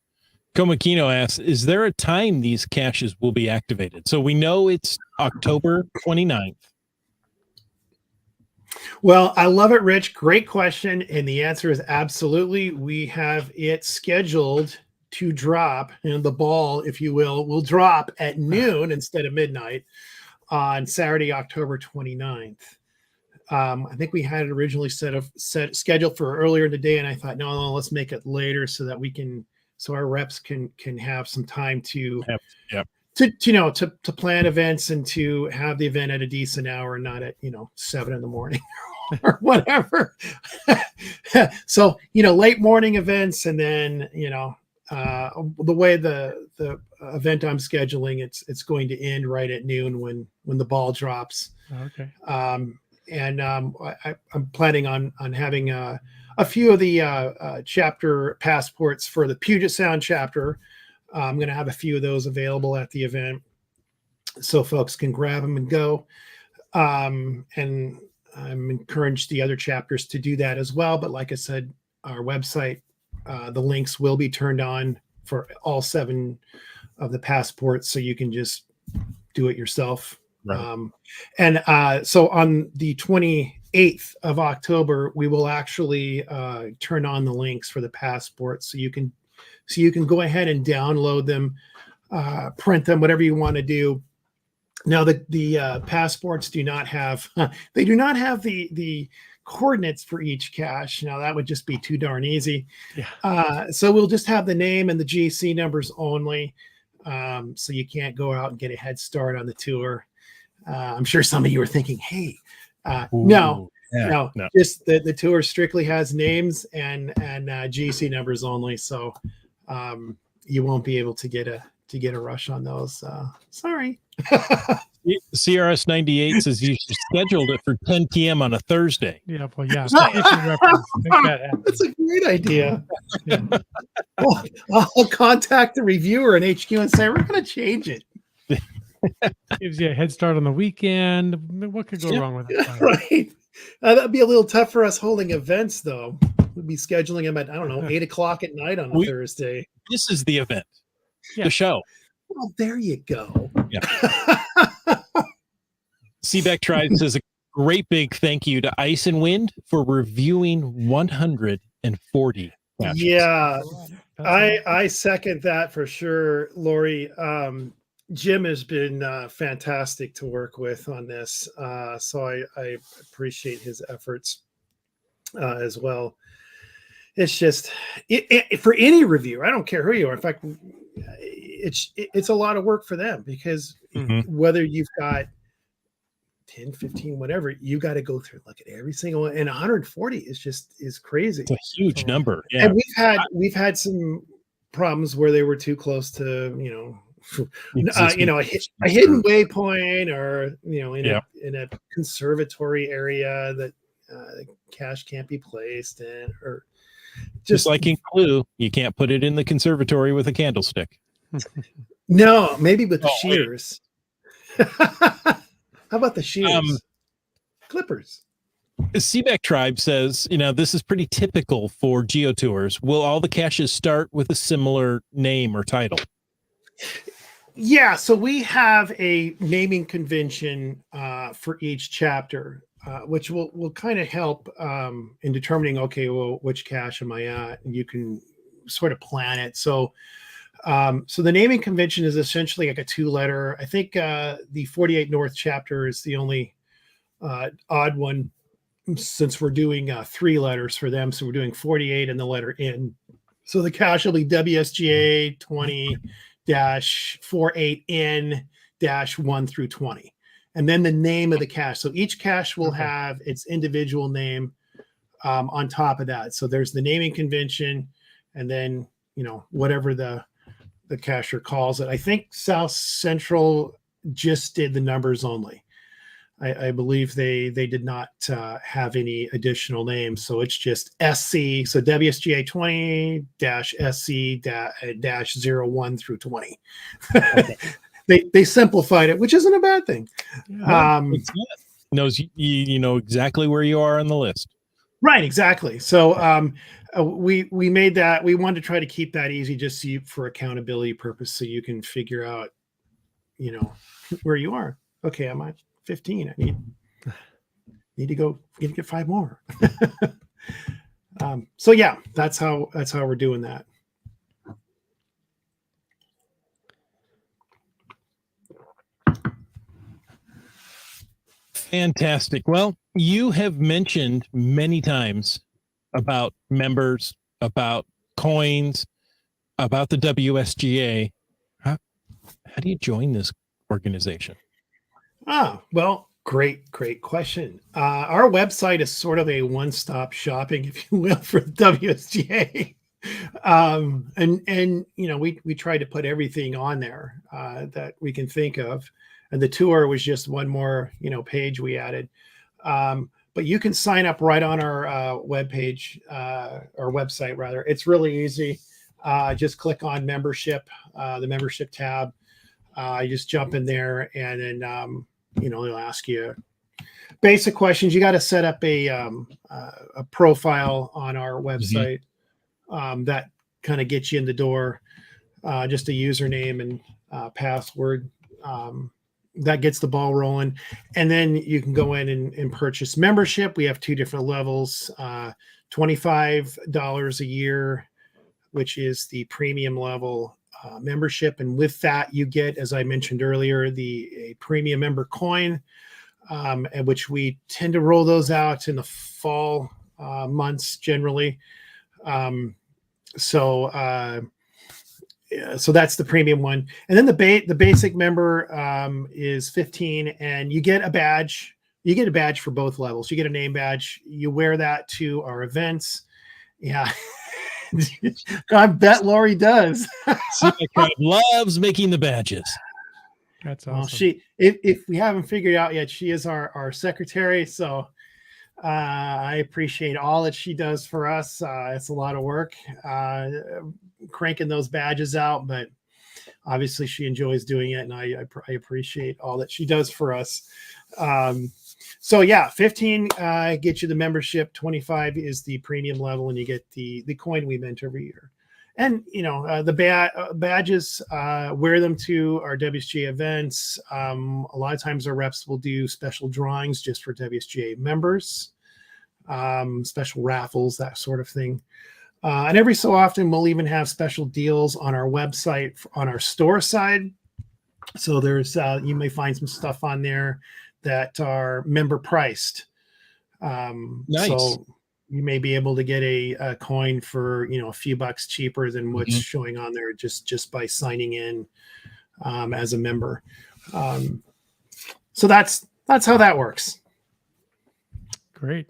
Komakino asks, is there a time these caches will be activated? So we know it's October 29th. Well, I love it, Rich. Great question. And the answer is absolutely. We have it scheduled to drop, the ball, if you will drop at noon instead of midnight on Saturday, October 29th. I think we had it originally scheduled for earlier in the day, and I thought, no, let's make it later so that so our reps can have some time to plan events and to have the event at a decent hour, and not at 7 in the morning or whatever. So late morning events, and then the way the event I'm scheduling, it's going to end right at noon when the ball drops. Okay. And I'm planning on having a few of the chapter passports for the Puget Sound chapter. I'm going to have a few of those available at the event, so folks can grab them and go. And I'm encouraged the other chapters to do that as well. But like I said, our website, the links will be turned on for all 7 of the passports, so you can just do it yourself. Right. So on the 28th of October, we will actually turn on the links for the passports, so you can So you can go ahead and download them, print them, whatever you want to do. Now the passports do not have they do not have the coordinates for each cache. Now that would just be too darn easy. Yeah. So we'll just have the name and the GC numbers only. So you can't go out and get a head start on the tour. I'm sure some of you are thinking, hey, no, just the tour strictly has names and GC numbers only. So you won't be able to get a rush on those. Sorry. CRS 98 says you scheduled it for 10 p.m. on a Thursday. Yeah, well, yeah. Station reference. Make that happen. That's a great idea. Yeah. Well, I'll contact the reviewer in HQ and say we're going to change it. Gives you a head start on the weekend. What could go wrong with that? Right. That'd be a little tough for us holding events, though. We'd be scheduling them at, I don't know, 8 o'clock at night on a Thursday. This is the event, Yeah. the show. Well, there you go. Yeah. Seaback Tribe says a great big thank you to Ice and Wind for reviewing 140 matches. Yeah, I second that for sure, Lori. Jim has been fantastic to work with on this, so I appreciate his efforts as well. It's just for any reviewer, I don't care who you are. In fact, it's a lot of work for them because whether you've got 10, 15, whatever, you got to go through look at every single one, and 140 is crazy. It's a huge number. Yeah. And we've had some problems where they were too close to a hidden waypoint, or in a conservatory area that cache can't be placed in, or just like in Clue, you can't put it in the conservatory with a candlestick. No, maybe with the shears. How about the shears? Clippers. Seaback Tribe says, this is pretty typical for Geo Tours. Will all the caches start with a similar name or title? Yeah, so we have a naming convention for each chapter, which will kind of help in determining, okay, well, which cache am I at? And you can sort of plan it. So the naming convention is essentially like a 2-letter. I think the 48 North chapter is the only odd one, since we're doing 3 letters for them. So we're doing 48 and the letter N. So the cache will be WSGA 20-48N-1 through 20. And then the name of the cache. So each cache will have its individual name on top of that. So there's the naming convention, and then, whatever the cacher calls it. I think South Central just did the numbers only. I believe they did not have any additional names. So it's just SC. So WSGA 20-SC-01 through 20. Okay. They simplified it, which isn't a bad thing. It's knows you know exactly where you are on the list. Right, exactly. So we made that. We wanted to try to keep that easy, just so for accountability purpose, so you can figure out, where you are. Okay, I'm at 15. I need to get 5 more. So yeah, that's how we're doing that. Fantastic. Well, you have mentioned many times about members, about coins, about the WSGA. How do you join this organization? Well, great question. Our website is sort of a one-stop shopping, if you will, for the WSGA. And we try to put everything on there that we can think of. And the tour was just one more, page we added. But you can sign up right on our webpage, or website rather. It's really easy. Just click on membership, the membership tab. You just jump in there, and then they'll ask you basic questions. You got to set up a profile on our website. That kind of gets you in the door. Just a username and password. That gets the ball rolling, and then you can go in and purchase membership. We have 2 different levels: $25 a year, which is the premium level membership. And with that, you get, as I mentioned earlier, a premium member coin, and which we tend to roll those out in the fall months generally. So that's the premium one. And then the basic member is 15, and you get a badge. You get a badge for both levels. You get a name badge. You wear that to our events. Yeah. I bet Lori does. See, my crowd loves making the badges. That's awesome. Well, if we haven't figured out yet, she is our secretary. So I appreciate all that she does for us. It's a lot of work cranking those badges out, but obviously she enjoys doing it, and I appreciate all that she does for us. So yeah, 15 gets you the membership, 25 is the premium level, and you get the coin we mint every year. And the badges, wear them to our WSGA events. A lot of times our reps will do special drawings just for WSGA members, special raffles, that sort of thing. And every so often we'll even have special deals on our website on our store side. So there's you may find some stuff on there that are member priced. Nice. So you may be able to get a coin for a few bucks cheaper than what's showing on there just by signing in as a member. So that's how that works. Great.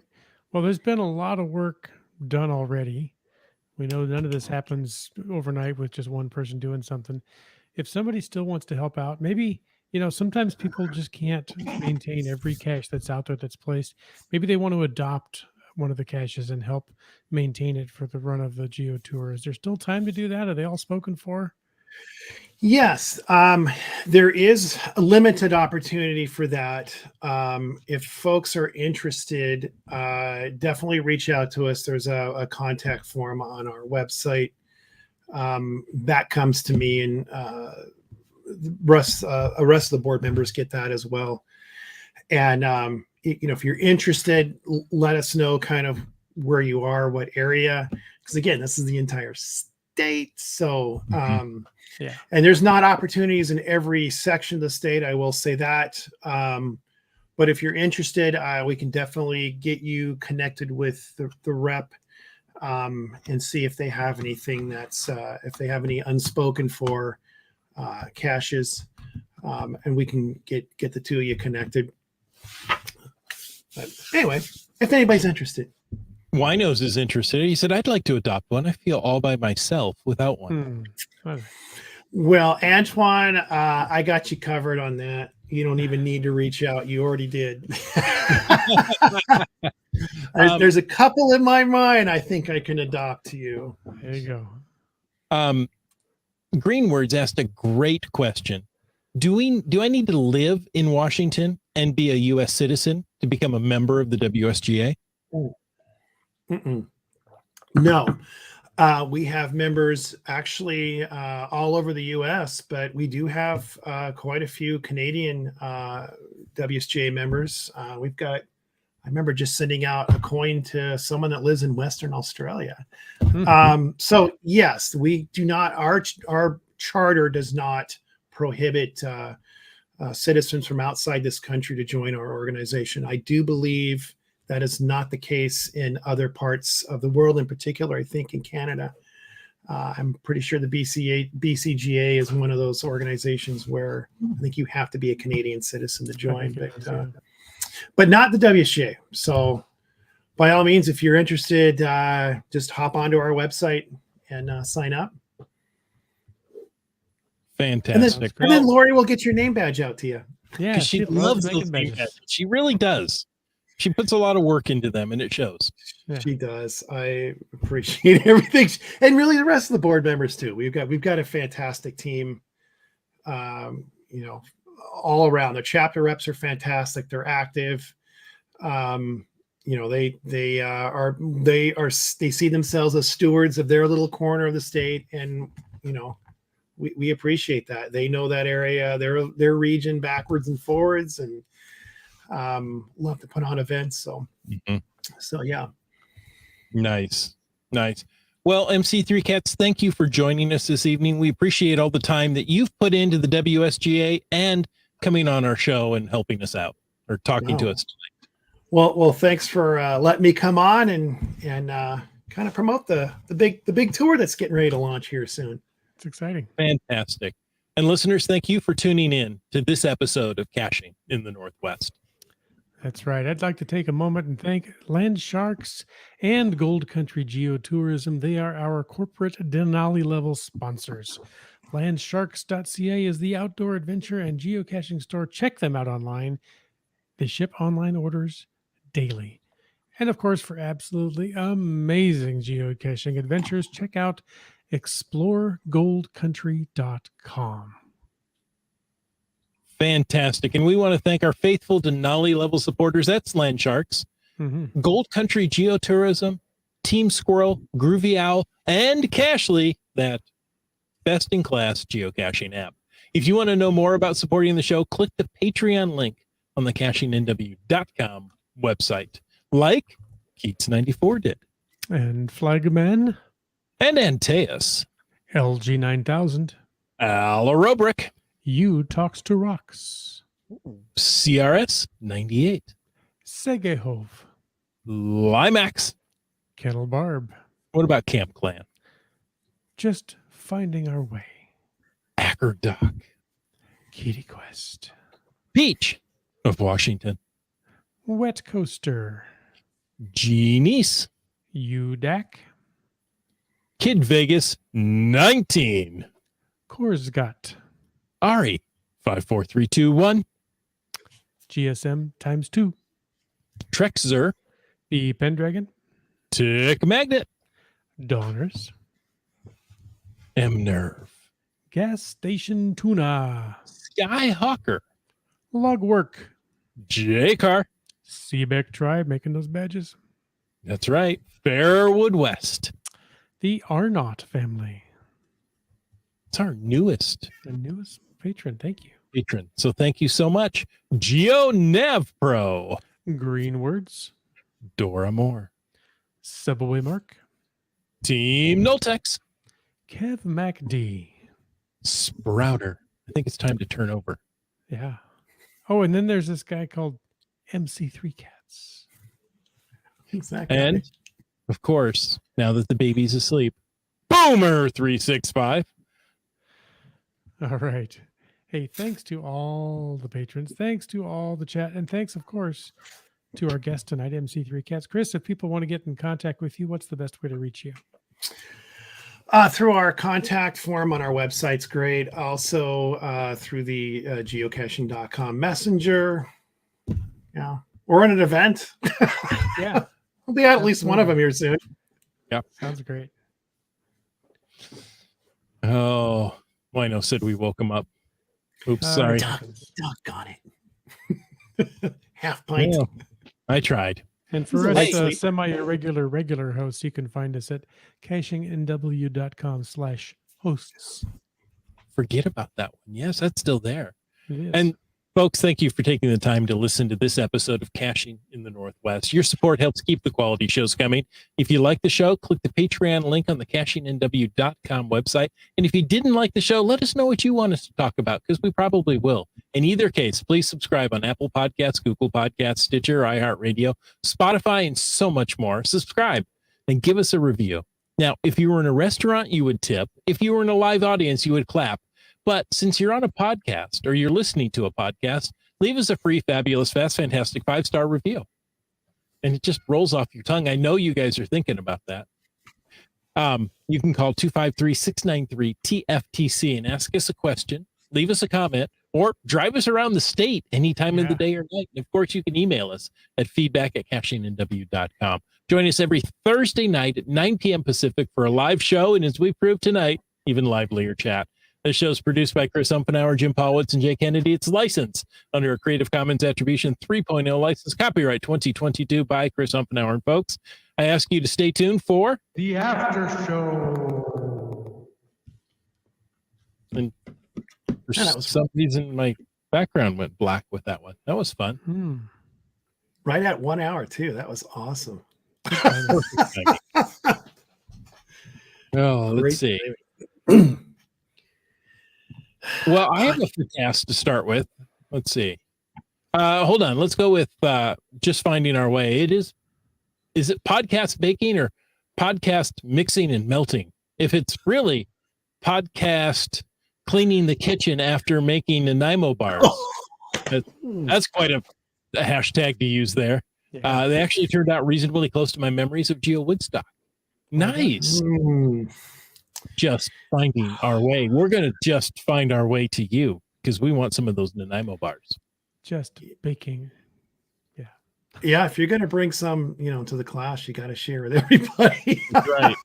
Well, there's been a lot of work done already. We know none of this happens overnight with just one person doing something. If somebody still wants to help out, maybe, sometimes people just can't maintain every cache that's out there that's placed. Maybe they want to adopt one of the caches and help maintain it for the run of the Geo Tour. Is there still time to do that? Are they all spoken for? Yes, there is a limited opportunity for that. If folks are interested, definitely reach out to us. There's a contact form on our website that comes to me, and the rest of the board members get that as well. And if you're interested, let us know kind of where you are, what area, because again, this is the entire state. So yeah, and there's not opportunities in every section of the state, I will say that. But if you're interested, we can definitely get you connected with the rep and see if they have anything if they have any unspoken for caches, and we can get the two of you connected. But anyway, if anybody's interested. Winos is interested. He said, I'd like to adopt one. I feel all by myself without one. Well, Antoine, I got you covered on that. You don't even need to reach out. You already did. There's a couple in my mind I think I can adopt to you. There you go. Greenwords asked a great question. Do I need to live in Washington and be a U.S. citizen to become a member of the WSGA? No. We have members actually all over the U.S., but we do have quite a few Canadian WSGA members. I remember just sending out a coin to someone that lives in Western Australia. So yes, we do not. Our charter does not prohibit citizens from outside this country to join our organization. I do believe that is not the case in other parts of the world, in particular, I think in Canada. I'm pretty sure the BCGA is one of those organizations where I think you have to be a Canadian citizen to join, but not the WGA. So by all means, if you're interested, just hop onto our website and sign up. Fantastic. And then Lori will get your name badge out to you. Yeah, she loves those name badges. She really does. She puts a lot of work into them, and it shows. Yeah. She does. I appreciate everything, and really the rest of the board members too. We've got a fantastic team. All around. The chapter reps are fantastic. They're active. They see themselves as stewards of their little corner of the state, and we appreciate that. They know that area, their region backwards and forwards, and love to put on events. So, So yeah. Nice. Well, MC3 Cats, thank you for joining us this evening. We appreciate all the time that you've put into the WSGA and coming on our show and helping us out or talking to us tonight. Well, thanks for letting me come on and kind of promote the big tour that's getting ready to launch here soon. It's exciting. Fantastic. And listeners, thank you for tuning in to this episode of Caching in the Northwest. That's right. I'd like to take a moment and thank Land Sharks and Gold Country Geotourism. They are our corporate Denali level sponsors. Landsharks.ca is the outdoor adventure and geocaching store. Check them out online. They ship online orders daily. And of course, for absolutely amazing geocaching adventures, check out exploregoldcountry.com. Fantastic. And we want to thank our faithful Denali level supporters. That's Land Sharks, Gold Country Geotourism, Team Squirrel, Groovy Owl, and Cashly, that best-in-class geocaching app. If you want to know more about supporting the show, click the Patreon link on the CachingNW.com website, like Keats94 did. And Flagman. And Antaeus. LG9000. Alarobrick. You Talks to Rocks. CRS 98. Segehove. Limax. Kettle Barb. What about Camp Clan? Just Finding Our Way. Acker Doc. Kitty Quest. Peach of Washington. Wet Coaster. Genice. UDAC. Kid Vegas 19. Korsgat. Ari 54321. GSM times 2. Trexzer. The Pendragon. Tick Magnet. Donners. M-Nerve. Gas Station Tuna. Skyhawker. Logwork. J-Car. Seebeck Tribe making those badges. That's right. Fairwood West. The Arnott family. It's our newest The newest patron. Thank you. patron. So thank you so much. Geo Nav Pro. Green Words. Dora Moore. Subway Mark. Team Noltex. Kev MacD. Sprouter. I think it's time to turn over. Yeah. Oh, and then there's this guy called MC3 Cats. Exactly. And of course, now that the baby's asleep, Boomer 365. All right. Hey, thanks to all the patrons. Thanks to all the chat. And thanks, of course, to our guest tonight, MC3 Cats. Chris, if people want to get in contact with you, what's the best way to reach you? Through our contact form on our website's great. Also through the geocaching.com messenger. Yeah. Or in an event. Yeah. We'll be at least one of them here soon. Yeah. Sounds great. Oh, Wino said we woke him up. Oops, sorry. Doggone it. Half pint. Well, I tried. And for He's a us light sleeper. semi-irregular regular hosts, you can find us at cachingnw.com/hosts. Forget about that one. Yes, that's still there. It is. And folks, thank you for taking the time to listen to this episode of Caching in the Northwest. Your support helps keep the quality shows coming. If you like the show, click the Patreon link on the CachingNW.com website. And if you didn't like the show, let us know what you want us to talk about, because we probably will. In either case, please subscribe on Apple Podcasts, Google Podcasts, Stitcher, iHeartRadio, Spotify, and so much more. Subscribe and give us a review. Now, if you were in a restaurant, you would tip. If you were in a live audience, you would clap. But since you're on a podcast or you're listening to a podcast, leave us a free, fabulous, fast, fantastic 5-star review. And it just rolls off your tongue. I know you guys are thinking about that. You can call 253-693-TFTC and ask us a question, leave us a comment, or drive us around the state anytime of the day or night. And of course, you can email us at feedback@cachingnw.com. Join us every Thursday night at 9 p.m. Pacific for a live show. And as we proved tonight, even livelier chat. This show is produced by Chris Umpenauer, Jim Paulwitz, and Jay Kennedy. It's licensed under a Creative Commons Attribution 3.0 license, copyright 2022 by Chris Umpenauer. And folks, I ask you to stay tuned for the after show. And for Yeah, that was some reason, my background went black with that one. That was fun. Right at 1 hour, too. That was awesome. Oh, let's Great see. timing. Well, I have a forecast to start with. Let's see. Hold on. Let's go with just finding our way. Is it podcast baking or podcast mixing and melting? If it's really podcast cleaning the kitchen after making Nanaimo bars, that's quite a hashtag to use there. Yeah. They actually turned out reasonably close to my memories of Geo Woodstock. Nice. Just finding our way. We're going to just find our way to you because we want some of those Nanaimo bars. Just baking. Yeah, if you're going to bring some, to the class, you got to share with everybody. Right.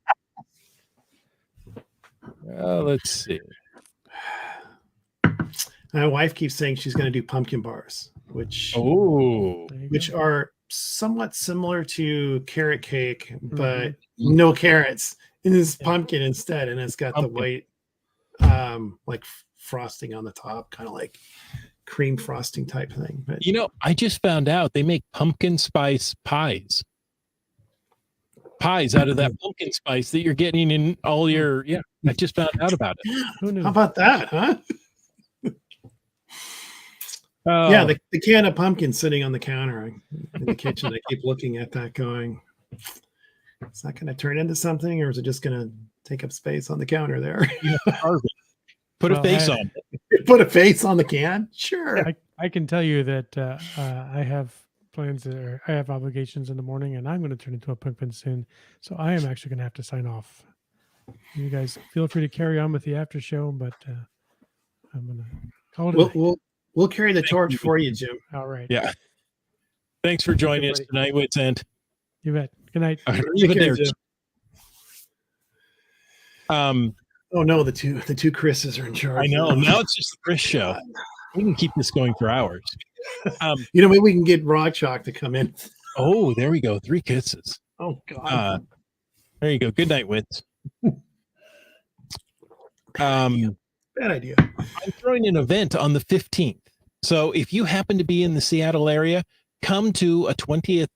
Let's see. My wife keeps saying she's going to do pumpkin bars, which There you go. are somewhat similar to carrot cake, but no carrots. And it's pumpkin instead, and it's got the white, like frosting on the top, kind of like cream frosting type thing. But I just found out they make pumpkin spice pies out of that pumpkin spice that you're getting in all your. Yeah, I just found out about it. Who knew? how about that, huh? Oh, Yeah, the can of pumpkin sitting on the counter in the kitchen. I keep looking at that going, is that going to turn into something, or is it just going to take up space on the counter there? put a Well, face on it. Put a face on the can? Sure. I can tell you that I have plans I have obligations in the morning, and I'm going to turn into a pumpkin soon. So I am actually going to have to sign off. You guys feel free to carry on with the after show, but I'm going to call it. We'll carry the torch for you, Jim. All right. Yeah. Thanks for joining us tonight, Wits End. You bet. Good night. Leave it there. Jim. Oh no, the two Chris's are in charge. I know. Now it's just the Chris show. We can keep this going for hours. Maybe we can get Rock Chalk to come in. Oh, there we go. 3 kisses. Oh God. There you go. Good night, Wits. Bad idea. I'm throwing an event on the 15th. So if you happen to be in the Seattle area, come to a 20th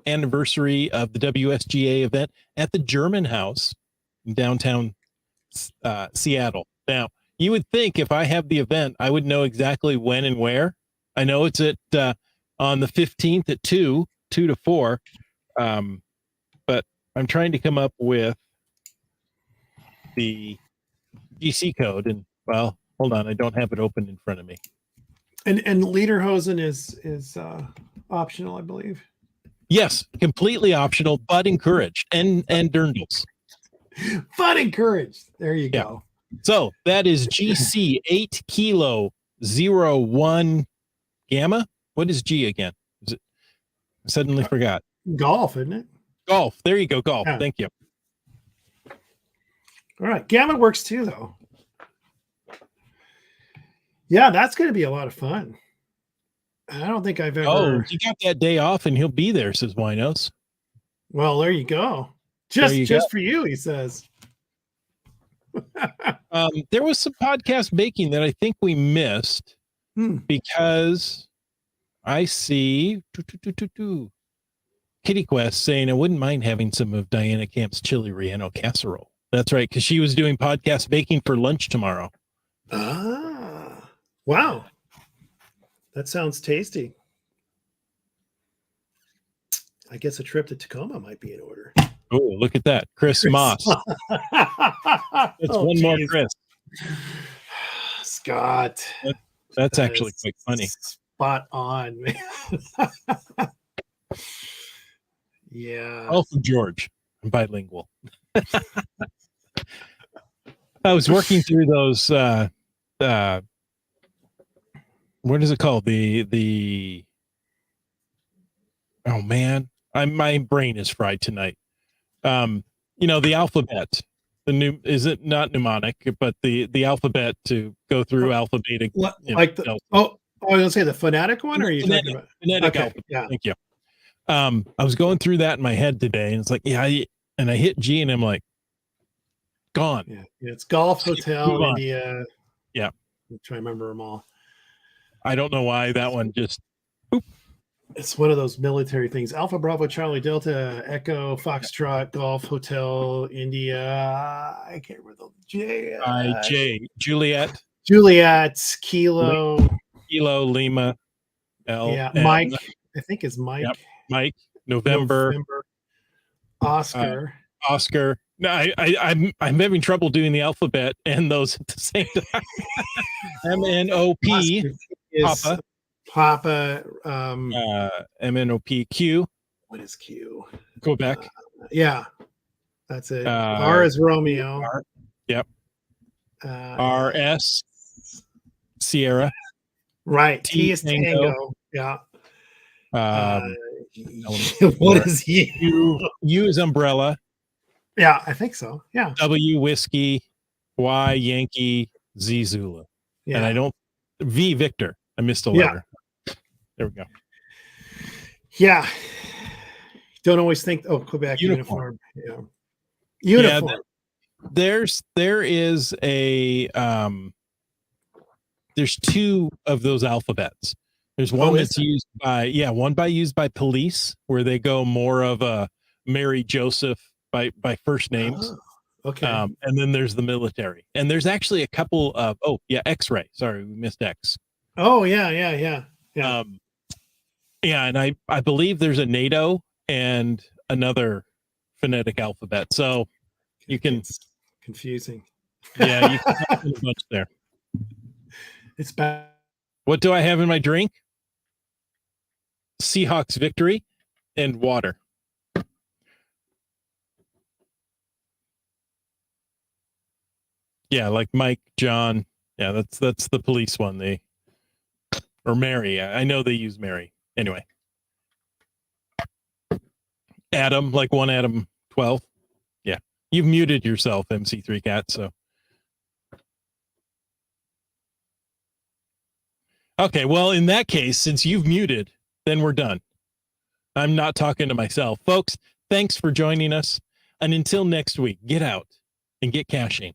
anniversary of the WSGA event at the German House in downtown Seattle. Now, you would think if I have the event, I would know exactly when and where. I know it's at on the 15th at 2 to 4. But I'm trying to come up with the GC code, and well, hold on, I don't have it open in front of me. And Lederhosen is optional, I believe. Yes, completely optional, but encouraged, and dirndls. But encouraged. There you go. So that is GC 8 Kilo 01 Gamma. What is G again? Is it? I suddenly forgot. Golf, isn't it? Golf. There you go. Golf. Yeah. Thank you. All right. Gamma works too, though. Yeah, that's going to be a lot of fun. I don't think I've ever. Oh, he got that day off and he'll be there, says Winos. Well, there you go. Just for you, he says. There was some podcast baking that I think we missed because I see Kitty Quest saying I wouldn't mind having some of Diana Camp's chili relleno casserole. That's right, because she was doing podcast baking for lunch tomorrow. Ah, wow. That sounds tasty. I guess a trip to Tacoma might be in order. Oh, look at that. Chris Moss. That's one more Chris. Scott. That's actually quite funny. Spot on, man. Yeah. Oh, from George. I'm bilingual. I was working through those what is it called? The oh man. My brain is fried tonight. The alphabet. The new is it not mnemonic, but the alphabet to go through alphabet. Like the I was gonna say the phonetic one, or are you talking about phonetic okay, alphabet? yeah. Thank you. I was going through that in my head today, and it's like, and I hit G, and I'm like, gone. Yeah, it's Golf Hotel India. Yeah, I'm trying to remember them all. I don't know why that one just. Boop. It's one of those military things. Alpha Bravo Charlie Delta Echo Foxtrot Golf Hotel India. I can't remember the J. Juliet. Juliet Kilo. Kilo Lima. L. Yeah, M. Mike. I think is Mike. Yep. Mike. November. Oscar. Oscar. No, I'm having trouble doing the alphabet and those at the same time. MNOP. Papa. Papa. MNOP. What is Q? Quebec. Yeah, that's it. R is Romeo. R, yep. RS. Sierra. Right. T is Tango. Yeah. What is U? U is umbrella. Yeah, I think so. Yeah. W whiskey, Y Yankee, Z Zulu. Yeah. And I don't V Victor. I missed a letter. There we go. Yeah. Don't always think, oh, Quebec uniform. Yeah. Uniform. Yeah, there is a there's two of those alphabets. There's one that's used by police, where they go more of a Mary Joseph by first names. Oh, okay. And then there's the military. And there's actually a couple of X-ray. Sorry, we missed X. Oh, yeah. And I believe there's a NATO and another phonetic alphabet. So you can it's confusing. Yeah, you can have a bunch there. It's bad. What do I have in my drink? Seahawks victory and water. Yeah, like Mike, John. Yeah, that's the police one. Or Mary. I know they use Mary. Anyway. Adam, like one Adam 12. Yeah. You've muted yourself, MC3 Cat, so. Okay, well, in that case, since you've muted, then we're done. I'm not talking to myself. Folks, thanks for joining us. And until next week, get out and get caching.